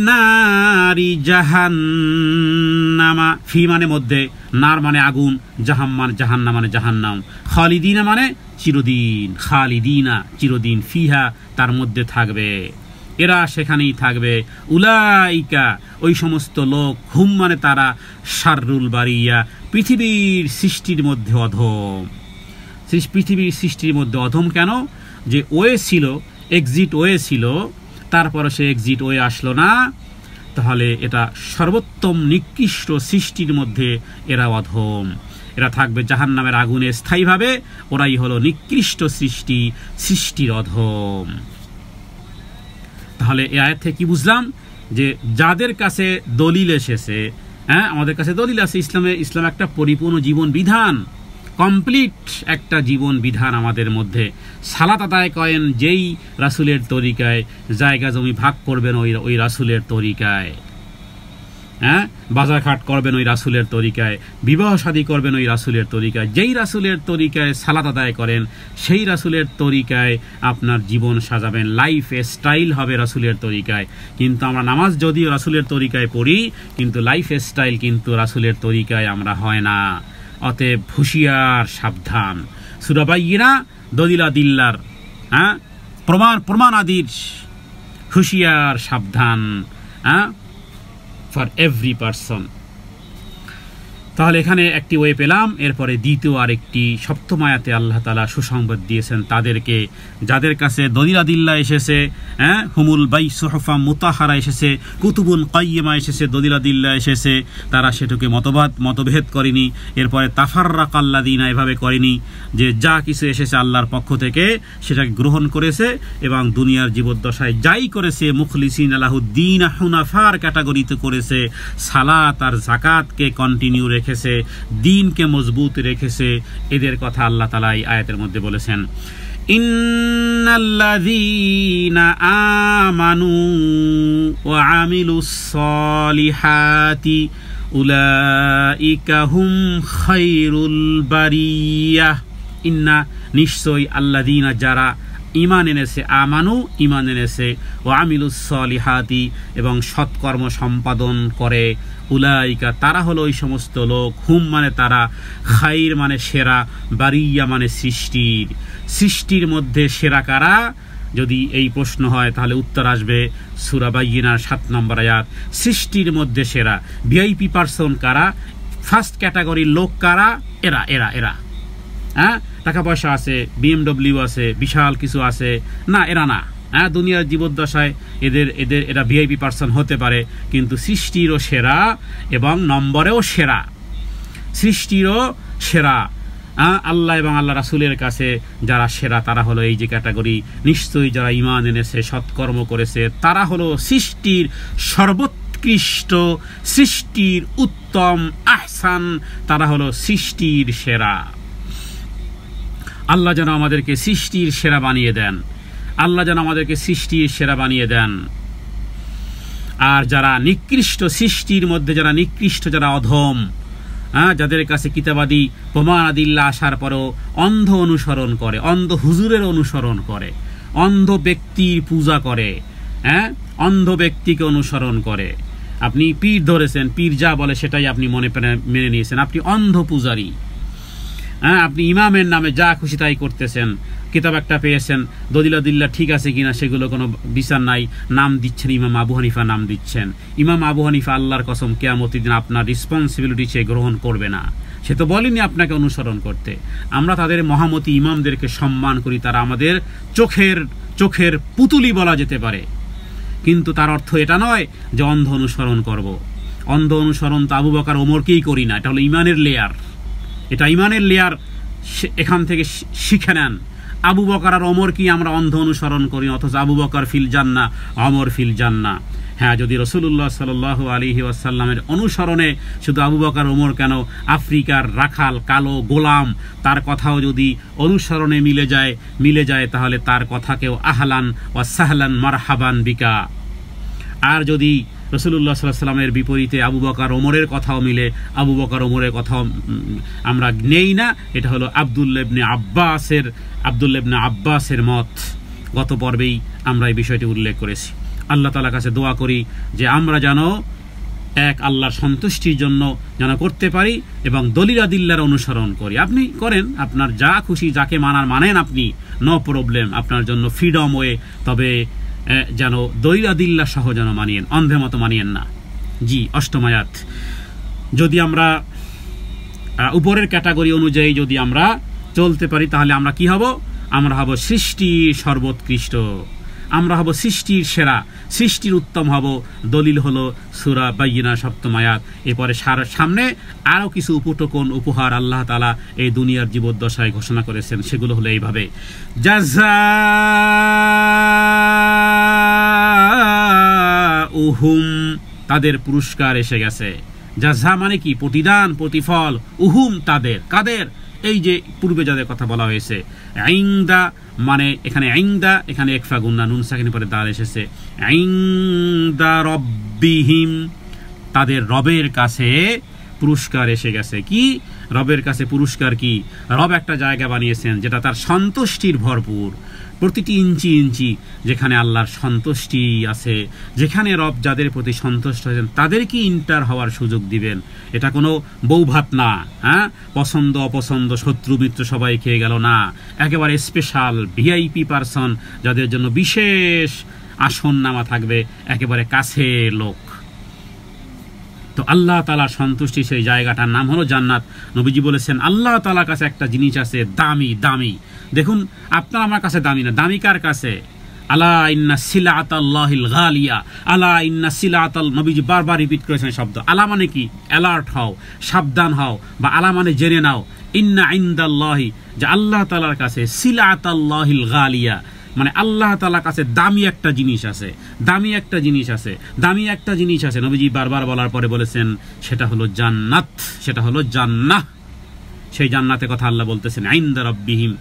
Speaker 1: নারি জাহান্নামা, ফি মানে মধ্যে, নার মানে আগুন, জাহান্নাম মানে জাহান্নাম, খালিদিনা মানে চিরদিন, খালিদিনা চিরদিন, ফিহা তার মধ্যে থাকবে, এরা সেখানেই থাকবে। উলাইকা ওই সমস্ত লোক, হুম মানে তারা, শাররুল বারিয়া পৃথিবীর সৃষ্টির মধ্যে অধম। পৃথিবীর সৃষ্টির মধ্যে অধম কেন? যে ওয়ে ছিল, এক্সিট ওয়ে ছিল, তারপরে সে এক্সিট ওয়ে আসলো না, তাহলে এটা সর্বোত্তম নিকৃষ্ট সৃষ্টির মধ্যে এরা অধম। এরা থাকবে জাহান্নামের আগুনে স্থায়ীভাবে, ওরাই হলো নিকৃষ্ট সৃষ্টির অধম। তাহলে এই আয়াত থেকে কি বুঝলাম? যে যাদের কাছে দলিল এসেছে, আমাদের কাছে দলিল আছে, ইসলাম একটা পরিপূর্ণ জীবন বিধান, কমপ্লিট একটা জীবন বিধান আমাদের মধ্যে। সালাত আদায় করেন যেই রাসূলের তরিকায়, জায়গা জমি ভাগ করবেন ওই রাসূলের তরিকায়, বাজারঘাট করবেন ওই রাসূলের তরিকায়, বিবাহ শাদী করবেন ওই রাসূলের তরিকায়। যেই রাসূলের তরিকায় সালাত আদায় করেন সেই রাসূলের তরিকায় আপনার জীবন সাজাবেন, লাইফ স্টাইল হবে রাসূলের তরিকায়। কিন্তু আমরা নামাজ যদিও রাসূলের তরিকায় পড়ি, কিন্তু লাইফ স্টাইল কিন্তু রাসূলের তরিকায় আমরা হয় না। অতএব হুঁশিয়ার, সাবধান। সূরা বাইয়িনা দলিলাদিল্লার প্রমাণাদির হুঁশিয়ার, সাবধান ফর এভরি পারসন। তাহলে এখানে একটি ওয়ে পেলাম। এরপরে দ্বিতীয় আরেকটি সপ্তম আয়াতে আল্লাহ তাআলা সুসংবাদ দিয়েছেন তাদেরকে, যাদের কাছে দলিলাদিল্লা এসেছে, হুমুল বাই সুহফা মুতাহারা এসেছে, কুতুবুন কাইয়্যিমা এসেছে, দলিলাদিল্লা এসেছে, তারা সেটাকে মতভেদ করেনি। এরপরে তাফাররাকাল্লাযিনা এভাবে করেনি, যে যা কিছু এসেছে আল্লাহর পক্ষ থেকে সেটাকে গ্রহণ করেছে এবং দুনিয়ার জীবদ্দশায় যাই করেছে মুখলিসিনা লাহুদ্দীন হুনাফার ক্যাটাগরিতে করেছে, সালাত আর যাকাতকে কন্টিনিউ রেখেছে, দ্বীনকে মজবুত রেখেছে। এদের কথা আল্লাহ তাআলা এই আয়াতের মধ্যে বলেছেন, ইন্নাল্লাযীনা আমানু ওয়া আমিলুস সলিহাতি উলাইকা হুম খায়রুল বারিয়াহ। ইন্না নিশ্চয়, আল্লাযীনা যারা ঈমান এনেছে, আমানু ঈমান এনেছে, ও আমিলুস সলিহাতি এবং সৎকর্ম সম্পাদন করে, উলাইকা তারা হলো ওই সমস্ত লোক, হুম মানে তারা, খাইর মানে সেরা, বারিয়া মানে সৃষ্টির মধ্যে সেরা কারা? যদি এই প্রশ্ন হয় তাহলে উত্তর আসবে সূরা বাইয়িনার 7 নম্বর আয়াত। সৃষ্টির মধ্যে সেরা, ভিআইপি পারসন কারা? ফার্স্ট ক্যাটাগরির লোক কারা? এরা টাকা পয়সা আছে, বিএমডব্লিউ আছে, বিশাল কিছু আছে, না এরা না। দুনিয়ার জীবদ্দশায় এরা ভিআইপি পারসন হতে পারে, কিন্তু সৃষ্টিরও সেরা এবং নম্বরেও সেরা, সৃষ্টিরও সেরা। আল্লাহ এবং আল্লাহ রাসূলের কাছে যারা সেরা তারা হলো এই যে ক্যাটাগরি। নিশ্চয়ই যারা ঈমান এনেছে, সৎকর্ম করেছে, তারা হলো সৃষ্টির সর্বোৎকৃষ্ট, সৃষ্টির উত্তম, আহসান, তারা হলো সৃষ্টির সেরা। আল্লাহ যেন আমাদেরকে সৃষ্টির সেরা বানিয়ে দেন, আল্লাহ যেন আমাদেরকে সৃষ্টির সেরা বানিয়ে দেন। আর যারা নিকৃষ্ট, সৃষ্টির মধ্যে যারা নিকৃষ্ট, যারা অধম, যাদের কাছে কিতাবাদি প্রমাণাদিল্লা আসার পরও অন্ধ অনুসরণ করে, অন্ধ হুজুরের অনুসরণ করে, অন্ধ ব্যক্তির পূজা করে, অন্ধ ব্যক্তিকে অনুসরণ করে। আপনি পীর ধরেছেন, পীর যা বলে সেটাই আপনি মেনে নিয়েছেন, আপনি অন্ধ পূজারী। আপনি ইমামের নামে যা খুশি তাই করতেছেন। কিতাব একটা পেয়েছেন, দলিলাদিল্লা ঠিক আছে কিনা সেগুলো কোনো বিচার নাই, নাম দিচ্ছেন ইমাম আবু হানিফা, নাম দিচ্ছেন। ইমাম আবু হানিফা আল্লাহর কসম কিয়ামতের দিন আপনার রেসপন্সিবিলিটি সে গ্রহণ করবে না, সে তো বলেনি আপনাকে অনুসরণ করতে। আমরা তাদের মহামতি ইমামদেরকে সম্মান করি, তারা আমাদের চোখের পুতুলি বলা যেতে পারে, কিন্তু তার অর্থ এটা নয় যে অন্ধ অনুসরণ করব। অন্ধ অনুসরণ তো আবু বকর ওমরকেই করি না, এটা হলো ইমানের লেয়ার, এটা ইমানের লেয়ার। এখান থেকে শিখে নেন, আবু বকর আর ওমর কি আমরা অন্ধ অনুসরণ করি, অথচ আবু বকর ফিল জান্নাহ ওমর ফিল জান্নাহ। হ্যাঁ, যদি রাসূলুল্লাহ সাল্লাল্লাহু আলাইহি ওয়াসাল্লামের অনুসরণে শুধু আবু বকর ওমর কেন, আফ্রিকার রাখাল কালো গোলাম তার কথাও যদি অনুসরণে মিলে যায় তাহলে তার কথাকেও আহলান ওয়া সাহলান মারহাবান বিকা। আর যদি রাসূলুল্লাহ সাল্লাল্লাহু আলাইহি ওয়াসাল্লামের বিপরীতে আবু বকর ওমরের কথাও মিলে, আবু বকর ওমরের কথাও আমরা নেই না, এটা হলো আব্দুল্লাহ ইবনে আব্বাসের মত। গত পর্বেই আমরা এই বিষয়টি উল্লেখ করেছি। আল্লাহ তাআলার কাছে দোয়া করি যে আমরা যেন এক আল্লাহর সন্তুষ্টির জন্য যেন করতে পারি এবং দলিল আদিল্লার অনুসরণ করি। আপনি করেন, আপনার যা খুশি যাকে মানেন আপনি, নো প্রবলেম, আপনার জন্য ফ্রিডম ওয়ে, তবে যেন দলিল আদিল্লা সহ যেন মানিয়েন, অন্ধের মতো মানিয়েন না। জি, অষ্টম আয়াত, যদি আমরা উপরের ক্যাটাগরি অনুযায়ী যদি আমরা চলতে পারি তাহলে আমরা কি হব? আমরা হব সৃষ্টির সর্বোৎকৃষ্ট, আমরা হব সৃষ্টির সেরা, সৃষ্টির উত্তম হব। দলিল হলো সূরা বাইয়িনা সপ্তম আয়াত। এরপরে সামনে আরও কিছু উপহার আল্লাহ তাআলা এই দুনিয়ার জীবদ্দশায় ঘোষণা করেছেন, সেগুলো হলো এইভাবে: জাযাউহুম, তাদের পুরস্কার এসে গেছে। জাযা মানে কি? প্রতিদান, প্রতিফল। উহুম, তাদের, কাদের? এই যে পূর্বে যাদের কথা বলা হয়েছে। ইনদা মানে এখানে ইনদা, এখানে একফা গুন্না, নুন সাকিনের পরে দাল এসেছে। ইনদা রব্বিহিম, তাদের রবের কাছে পুরস্কার এসে গেছে। কি রবের কাছে পুরস্কার? কি রব একটা জায়গা বানিয়েছেন যেটা তার সন্তুষ্টির ভরপুর। প্রতিটি ইঞ্চি ইঞ্চি যেখানে আল্লাহর সন্তুষ্টি আছে, যেখানে রব যাদের প্রতি সন্তুষ্ট হয়েছেন তাদেরকে ইন্টার হওয়ার সুযোগ দিবেন। এটা কোনো বৌভাত না, হ্যাঁ, পছন্দ অপছন্দ শত্রু মিত্র সবাই খেয়ে গেল না, একেবারে স্পেশাল ভিআইপি পারসন যাদের জন্য বিশেষ আসন নামা থাকবে, একেবারে কাছের লোক। তো আল্লাহ তাআলার সন্তুষ্টি সেই জায়গাটার নাম হলো জান্নাত। নবীজি বলেছেন আল্লাহ তাআলার কাছে একটা জিনিস আছে দামি দামি। দেখুন, আপনার আমার কাছে দামি না, দামি কার কাছে? আলা ইন্না সিলাতাল্লাহিল গালিয়া, আলা ইন্না সিলাতাল, নবীজি বারবার রিপিট করেছেন শব্দ। আলা মানে কি? অ্যালার্ট হও, সাবধান হও, বা আলা মানে জেনে নাও। ইন্না ইনদাল্লাহি, যে আল্লাহ তাআলার কাছে সিলাতাল্লাহিল গালিয়া, মানে আল্লাহ তাআলার কাছে দামি একটা জিনিস আছে, দামি একটা জিনিস আছে, দামি একটা জিনিস আছে। নবীজি বারবার বলার পরে বলেছেন সেটা হলো জান্নাত, সেটা হলো জান্নাহ। সেই জান্নাতের কথা আল্লাহ বলতেছেন ইনদা রাব্বিহিম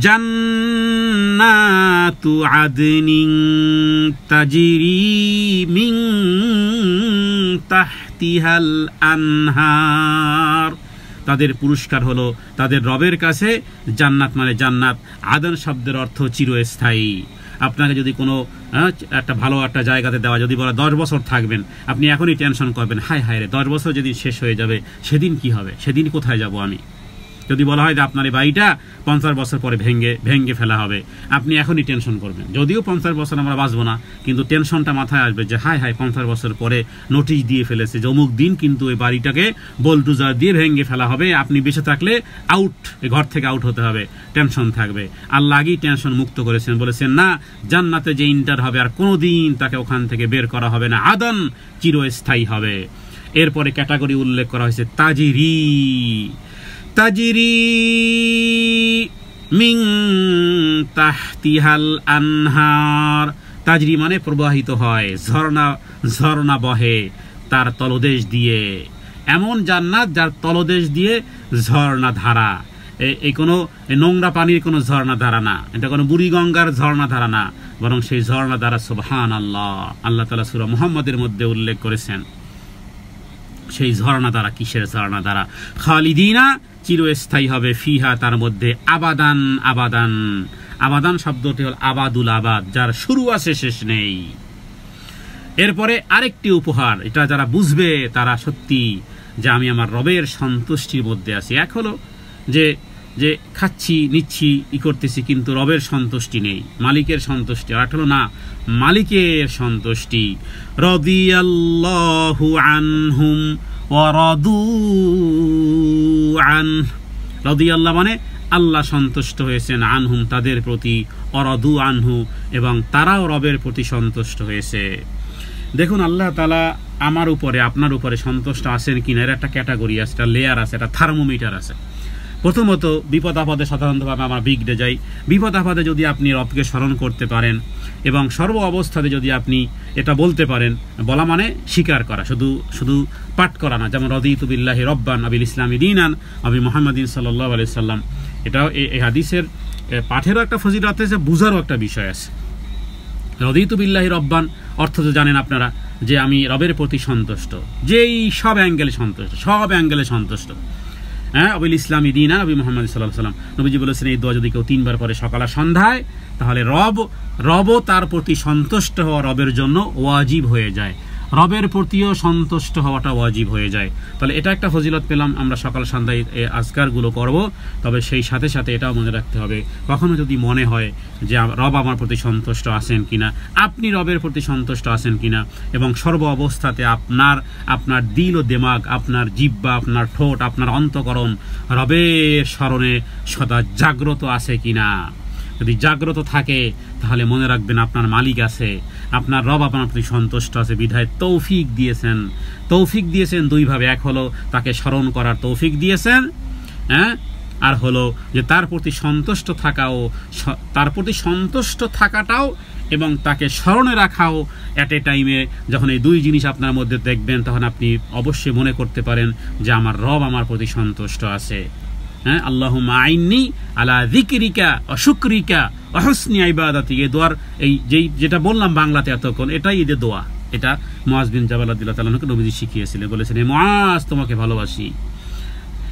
Speaker 1: জান্নাতু আদনিন তাজরি মিন তাহতিহাল আনহার, তাদের পুরস্কার হলো তাদের রবের কাছে জান্নাত, মানে জান্নাত। আদন শব্দের অর্থ চিরস্থায়ী। আপনাকে যদি কোনো একটা ভালো একটা জায়গাতে দেওয়া, যদি বলা 10 বছর থাকবেন, আপনি এখনই টেনশন করবেন, হায় হায় রে 10 বছর যদি শেষ হয়ে যাবে, সেদিন কি হবে, সেদিন কোথায় যাব আমি। যদি বলা হয় যে আপনার এই বাড়িটা 50 বছর পরে ভেঙ্গে ফেলা হবে, আপনি এখনই টেনশন করবেন। যদিও 50 বছর আমরা বাঁচবো না, কিন্তু টেনশনটা মাথায় আসবে যে হায় হায় 50 বছর পরে নোটিশ দিয়ে ফেলেছে যে অমুক দিন কিন্তু এই বাড়িটাকে বোলডুজার দিয়ে ভেঙ্গে ফেলা হবে, আপনি বেঁচে থাকলে আউট, ঘর থেকে আউট হতে হবে, টেনশন থাকবে। আল্লাহ আগেই টেনশন মুক্ত করেছেন, বলেছেন না, জান্নাতে যে ইন্টার হবে আর কোনোদিন তাকে ওখান থেকে বের করা হবে না, আদন, চিরস্থায়ী হবে। এরপরে ক্যাটাগরি উল্লেখ করা হয়েছে তাজিরি, তাজরি মিন তাহতিহাল আনহার। তাজরি মানে প্রবাহিত হয়, ঝর্ণা বহে তার তলদেশ দিয়ে। এমন জান্নাত যার তলদেশ দিয়ে ঝর্ণা ধারা। এই কোনো নোংরা পানির কোনো ঝর্ণা ধারা না, এটা কোনো বুড়িগঙ্গার ঝর্ণা ধারা না, বরং সেই ঝর্ণা ধারা সুবহানাল্লাহ, আল্লাহ তাআলা সূরা মুহাম্মাদের মধ্যে উল্লেখ করেছেন। সেই ঝর্ণা দ্বারা, কিসের ঝর্ণা দ্বারা? খালিদিনা, চিরস্থায়ী হবে, ফিহা, তার মধ্যে, আবাদান, আবাদান। আবাদান শব্দটি হল আবাদুল আবাদ, যার শুরু আছে শেষ নেই। এরপরে আরেকটি উপহার, এটা যারা বুঝবে তারা সত্যি যে আমি আমার রবের সন্তুষ্টির মধ্যে আছি। এক হলো যে খাচ্ছি নিচ্ছি করতেছি, কিন্তু রবের সন্তুষ্টি নেই, মালিকের সন্তুষ্টি। আর হলো না, মালিকের সন্তুষ্টি। রাদিয়াল্লাহু আনহুম ওয়া রাদু আন। রাদিয়াল্লাহ মানে আল্লাহ সন্তুষ্ট হয়েছেন আনহুম তাদের প্রতি, অরাদু আনহু এবং তারাও রবের প্রতি সন্তুষ্ট হয়েছে। দেখুন আল্লাহ তাআলা আমার উপরে আপনার উপরে সন্তুষ্ট আছেন কিনা এর একটা ক্যাটাগরি আছে, একটা লেয়ার আছে, একটা থার্মোমিটার আছে। প্রথমত বিপদ আপদে সাধারণতভাবে আমরা বিগড়ে যাই। বিপদ আপদে যদি আপনি রবকে স্মরণ করতে পারেন এবং সর্ব অবস্থাতে যদি আপনি এটা বলতে পারেন, বলা মানে স্বীকার করা, শুধু পাঠ করা না। যেমন রদিতু বিল্লাহি রব্বান আবিল ইসলামি দীনান আবি মুহাম্মাদিন সাল্লাল্লাহু আলাইহি সাল্লাম, এটাও এই হাদিসের পাঠেরও একটা ফজিলত আছে, বুঝারও একটা বিষয় আছে। রদিতু বিল্লাহি রব্বান অর্থ তো জানেন আপনারা, যে আমি রবের প্রতি সন্তুষ্ট, যেই সব অ্যাঙ্গেলে সন্তুষ্ট। হ্যাঁ, আবিল ইসলামি দীনান আবি মুহাম্মাদ সাল্লাল্লাহু আলাইহি সাল্লাম, নবীজি বলেছেন এই দোয়া যদি কেউ 3 বার পরে সকাল আর সন্ধ্যায়, তাহলে রবও তার প্রতি সন্তুষ্ট হওয়া রবের জন্য ওয়াজিব হয়ে যায়, রবের প্রতিও সন্তুষ্ট হওয়াটা ওয়াজিব হয়ে যায়। তাহলে এটা একটা ফজিলত পেলাম, আমরা সকাল সন্ধ্যায় এই আজকারগুলো করব। তবে সেই সাথে সাথে এটাও মনে রাখতে হবে, কখনো যদি মনে হয় যে রব আমার প্রতি সন্তুষ্ট আছেন কিনা, আপনি রবের প্রতি সন্তুষ্ট আছেন কিনা, এবং সর্ব অবস্থাতে আপনার দিল ও দেমাগ, আপনার জিহ্বা, আপনার ঠোঁট, আপনার অন্তঃকরণ রবের স্মরণে সদা জাগ্রত আছে কিনা। যদি জাগ্রত থাকে তাহলে মনে রাখবেন আপনার মালিক আছে, আপনার রব আপনার প্রতি সন্তুষ্ট আছে, বিধায় তৌফিক দিয়েছেন 2 ভাবে। এক হলো তাকে স্মরণ করার তৌফিক দিয়েছেন, হ্যাঁ, আর হলো যে তার প্রতি সন্তুষ্ট থাকাটাও এবং তাকে স্মরণে রাখাও অ্যাট এ টাইমে। যখন এই 2 জিনিস আপনার মধ্যে দেখবেন, তখন আপনি অবশ্যই মনে করতে পারেন যে আমার রব আমার প্রতি সন্তুষ্ট আছে। হ্যাঁ, আল্লাহুম্মা আইন্নি আলা যিকরিকা ওয়া শুকরিকা ওয়া হুসনি ইবাদাতিক, এই দোয়ার যেটা বললাম বাংলাতে এতক্ষণ, এটাই ঈদের দোয়া। এটা মুআজ বিন জাবাল রাদিয়াল্লাহু তাআলা আনহুকে নবীজি শিখিয়েছিলেন, বলেছেন হে মুআজ তোমাকে ভালোবাসি,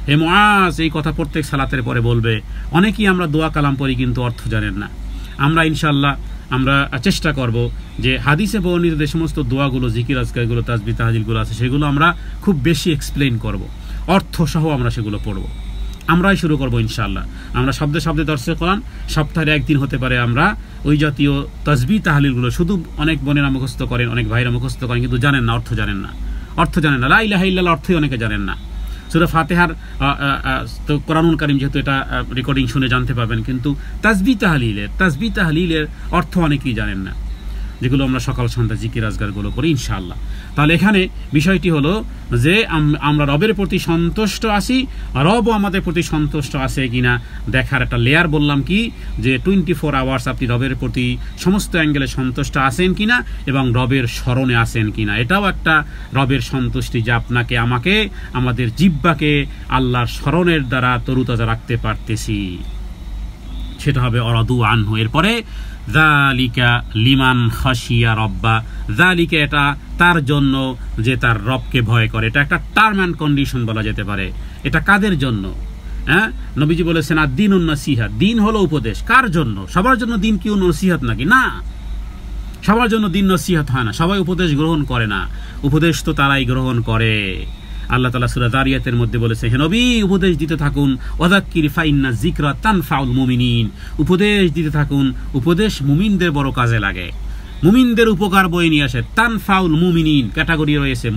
Speaker 1: হে মুআজ। এই কথা প্রত্যেক সালাতের পরে বলবে। অনেকেই আমরা দোয়া কালাম পড়ি কিন্তু অর্থ জানেন না। আমরা ইনশাআল্লাহ চেষ্টা করব যে হাদিসে বর্ণিত যে সমস্ত দোয়াগুলো, জিকির আজকারগুলো, তাসবিহ তাহলিলগুলো আছে, সেগুলো আমরা খুব বেশি এক্সপ্লেইন করব, অর্থ সহ আমরা সেগুলো পড়ব। আমরাই শুরু করবো ইনশাআল্লাহ। আমরা শব্দে দর্শে কোরআন সপ্তাহে 1 দিন হতে পারে আমরা ওই জাতীয় তাসবিহ তাহলিলগুলো শুধু অনেক বোনেরা মুখস্থ করেন, অনেক ভাইরা মুখস্থ করেন, কিন্তু জানেন না, অর্থ জানেন না। লা ইলাহা ইল্লাল্লাহ অর্থই অনেকে জানেন না। সূরা ফাতিহার তো কোরআনুল কারীম যেহেতু এটা রেকর্ডিং শুনে জানতে পারবেন, কিন্তু তাসবিহ তাহলিলের অর্থ অনেকেই জানেন না, যেগুলো আমরা সকাল সন্ধ্যা জিকির আজকারগুলো করি ইনশাআল্লাহ। তাহলে এখানে বিষয়টি হলো যে আমরা রবের প্রতি সন্তুষ্ট আছি, রবও আমাদের প্রতি সন্তুষ্ট আছে কিনা দেখার একটা লেয়ার বললাম, কি যে 24 আওয়ার্স আপনি রবের প্রতি সমস্ত অ্যাঙ্গেলে সন্তুষ্ট আছেন কিনা এবং রবের স্মরণে আছেন কিনা। এটাও একটা রবের সন্তুষ্টি, যে আপনাকে আমাকে আমাদের জিহ্বাকে আল্লাহর স্মরণের দ্বারা তরুতাজা রাখতে পারতেছি, সেটা হবে অরাদু আনহু। এরপরে যালিকা লিমান খাশিয়া রব্বা, যালিকা এটা তার জন্য যে তার রবকে ভয় করে। এটা একটা টার্ম অ্যান্ড কন্ডিশন বলা যেতে পারে। এটা কাদের জন্য? হ্যাঁ, নবীজি বলেছেন আদ-দীনুন নাসিহা, দিন হলো উপদেশ। কার জন্য? সবার জন্য দিন কি নসিহত নাকি? না, সবার জন্য দিন নসিহত হয় না, সবাই উপদেশ গ্রহণ করে না। উপদেশ তো তারাই গ্রহণ করে। আল্লাহ তাআলা সূরা যারিয়াতের মধ্যে বলেছে, হে নবী উপদেশ দিতে থাকুন, ওয়াযাক্কির ফাইন্না যিকরা তানফাউল মুমিনিন, উপদেশ দিতে থাকুন, উপদেশ মুমিনদের বড় কাজে লাগে, মুমিনদের উপকার বয়ে নিয়ে আসে। তানফাউল মুমিনিন ক্যাটাগরি রয়েছে,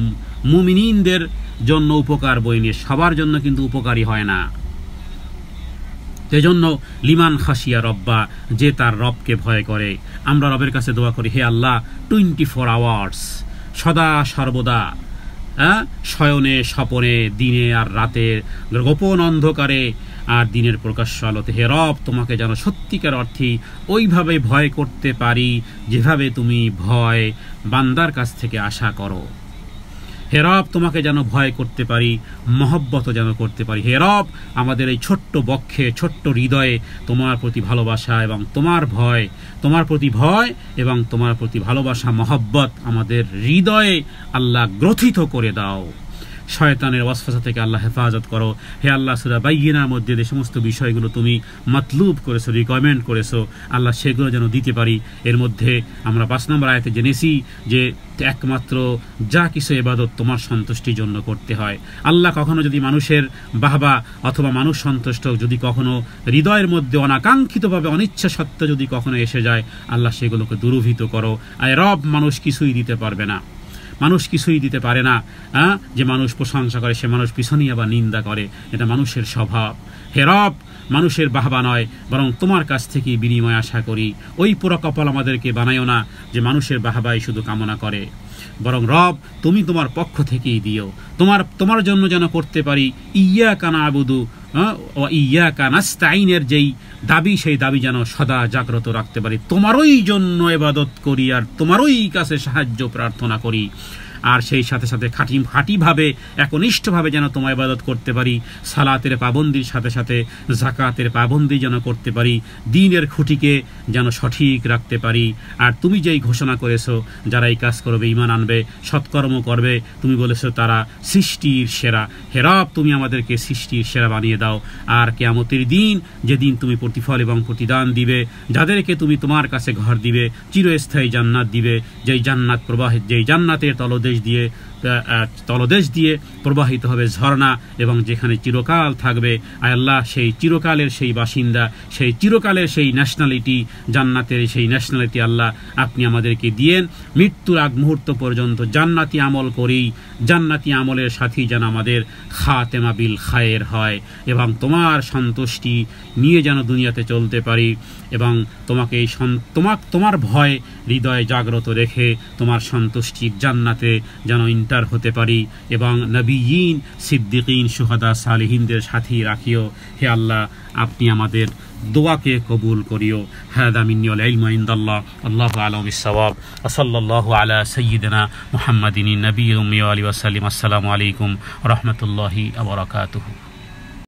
Speaker 1: মুমিনিনদের জন্য উপকার বয়ে নিয়ে, সবার জন্য কিন্তু উপকারী হয় না। সেজন্য লিমান খাশিয়া রব্বা, যে তার রবকে ভয় করে। আমরা রবের কাছে দোয়া করি, হে আল্লাহ 24 আওয়ার্স সদা সর্বদা, শয়নে স্বপনে, দিনে আর রাতে, গোপন অন্ধকারে আর দিনের প্রকাশ্য আলোতে, হে রব তোমাকে যেন সত্যিকার অর্থে ওইভাবে ভয় করতে পারি যেভাবে তুমি ভয় বান্দার কাছ থেকে আশা করো। হে রব তোমাকে যেন ভয় করতে পারি, মহব্বত যেন করতে পারি। হে রব আমাদের এই ছোট্ট বক্ষে, ছোট্ট হৃদয়ে তোমার প্রতি ভালোবাসা এবং তোমার প্রতি ভয় এবং তোমার প্রতি ভালোবাসা, মহব্বত আমাদের হৃদয়ে আল্লাহ গ্রথিত করে দাও। শয়তানের ওয়াসওয়াসা থেকে আল্লাহ হেফাজত করো। হে আল্লাহ সূরা বাইয়িনার মধ্যে যে সমস্ত বিষয়গুলো তুমি মাতলুব করেছো, রিকমেন্ড করেছো, আল্লাহ সেগুলো যেন দিতে পারি। এর মধ্যে আমরা 5 নম্বর আয়াতে জেনেছি যে একমাত্র যা কিছু ইবাদত তোমার সন্তুষ্টির জন্য করতে হয়। আল্লাহ কখনো যদি মানুষের বাহবা অথবা মানুষ সন্তুষ্ট যদি কখনো হৃদয়ের মধ্যে অনাকাঙ্ক্ষিতভাবে অনিচ্ছা সত্ত্বে যদি কখনো এসে যায়, আল্লাহ সেগুলোকে দূরীভূত করো। আর রব মানুষ কিছুই দিতে পারবে না, মানুষ কিছুই দিতে পারে না। যে মানুষ প্রশংসা করে সে মানুষ পিছনে আবার নিন্দা করে, এটা মানুষের স্বভাব। হে রব মানুষের বাহবা নয়, বরং তোমার কাছ থেকেই বিনিময় আশা করি। ওই পুরো কপাল আমাদেরকে বানাইও না যে মানুষের বাহবাই শুধু কামনা করে, বরং রব তুমি তোমার পক্ষ থেকেই দিও। তোমার জন্য যেন করতে পারি ইয়াকা না'বুদু ওয়া ইয়াকা নাস্তাঈনের যেই দাবি, সেই দাবি যেন সদা জাগ্রত রাখতে পারি। তোমারই জন্য ইবাদত করি আর তোমারই কাছে সাহায্য প্রার্থনা করি। আর সেই সাথে সাথে খাঁটিভাবে একনিষ্ঠভাবে যেন তোমার ইবাদত করতে পারি। সালাতের পাবন্দির সাথে সাথে যাকাতের পাবন্দি যেন করতে পারি। দ্বীনের খুঁটিকে যেন সঠিক রাখতে পারি। আর তুমি যেই ঘোষণা করেছো যারা এই কাজ করবে, ঈমান আনবে, সৎকর্ম করবে, তুমি বলেছো তারা সৃষ্টির সেরা। হে রব তুমি আমাদেরকে সৃষ্টির সেরা বানিয়ে দাও। আর কিয়ামতের দিন, যেদিন তুমি প্রতিফল এবং প্রতিদান দিবে, যাদেরকে তুমি তোমার কাছে ঘর দিবে, চিরস্থায়ী জান্নাত দিবে, যেই জান্নাতের তলদেশ দিয়ে প্রবাহিত হবে ঝর্ণা, এবং যেখানে চিরকাল থাকবে। আয় আল্লাহ সেই চিরকালের সেই বাসিন্দা, সেই চিরকালের সেই ন্যাশনালিটি, জান্নাতের সেই ন্যাশনালিটি আল্লাহ আপনি আমাদেরকে দিয়েন। মৃত্যুর আগ মুহূর্ত পর্যন্ত জান্নাতি আমল করেই, জান্নাতি আমলের সাথেই যেন আমাদের খাতেমা বিল খায়ের হয়, এবং তোমার সন্তুষ্টি নিয়ে যেন দুনিয়াতে চলতে পারি, এবং তোমাকে তোমার ভয় হৃদয়ে জাগ্রত রেখে তোমার সন্তুষ্টির জান্নাতে যেন ইন্টার হতে পারি, এবং নবীয়িন, সিদ্দিকিন, শুহাদা, সালিহিনদের সাথেই রাখিও। হে আল্লাহ আপনি আমাদের দোয়াকে কবুল করিও। হাদা মিন্নি ওয়াল ইলমু ইনদাল্লাহ। আল্লাহু আ'লামু বিস-সাওয়াব। ওয়া সাল্লাল্লাহু আলা সাইয়্যিদিনা মুহাম্মাদিন নাবিয়্যিল উম্মি ওয়া আলিহি ওয়া সাল্লাম। আসসালামু আলাইকুম ওয়া রাহমাতুল্লাহি ওয়া বারাকাতুহু।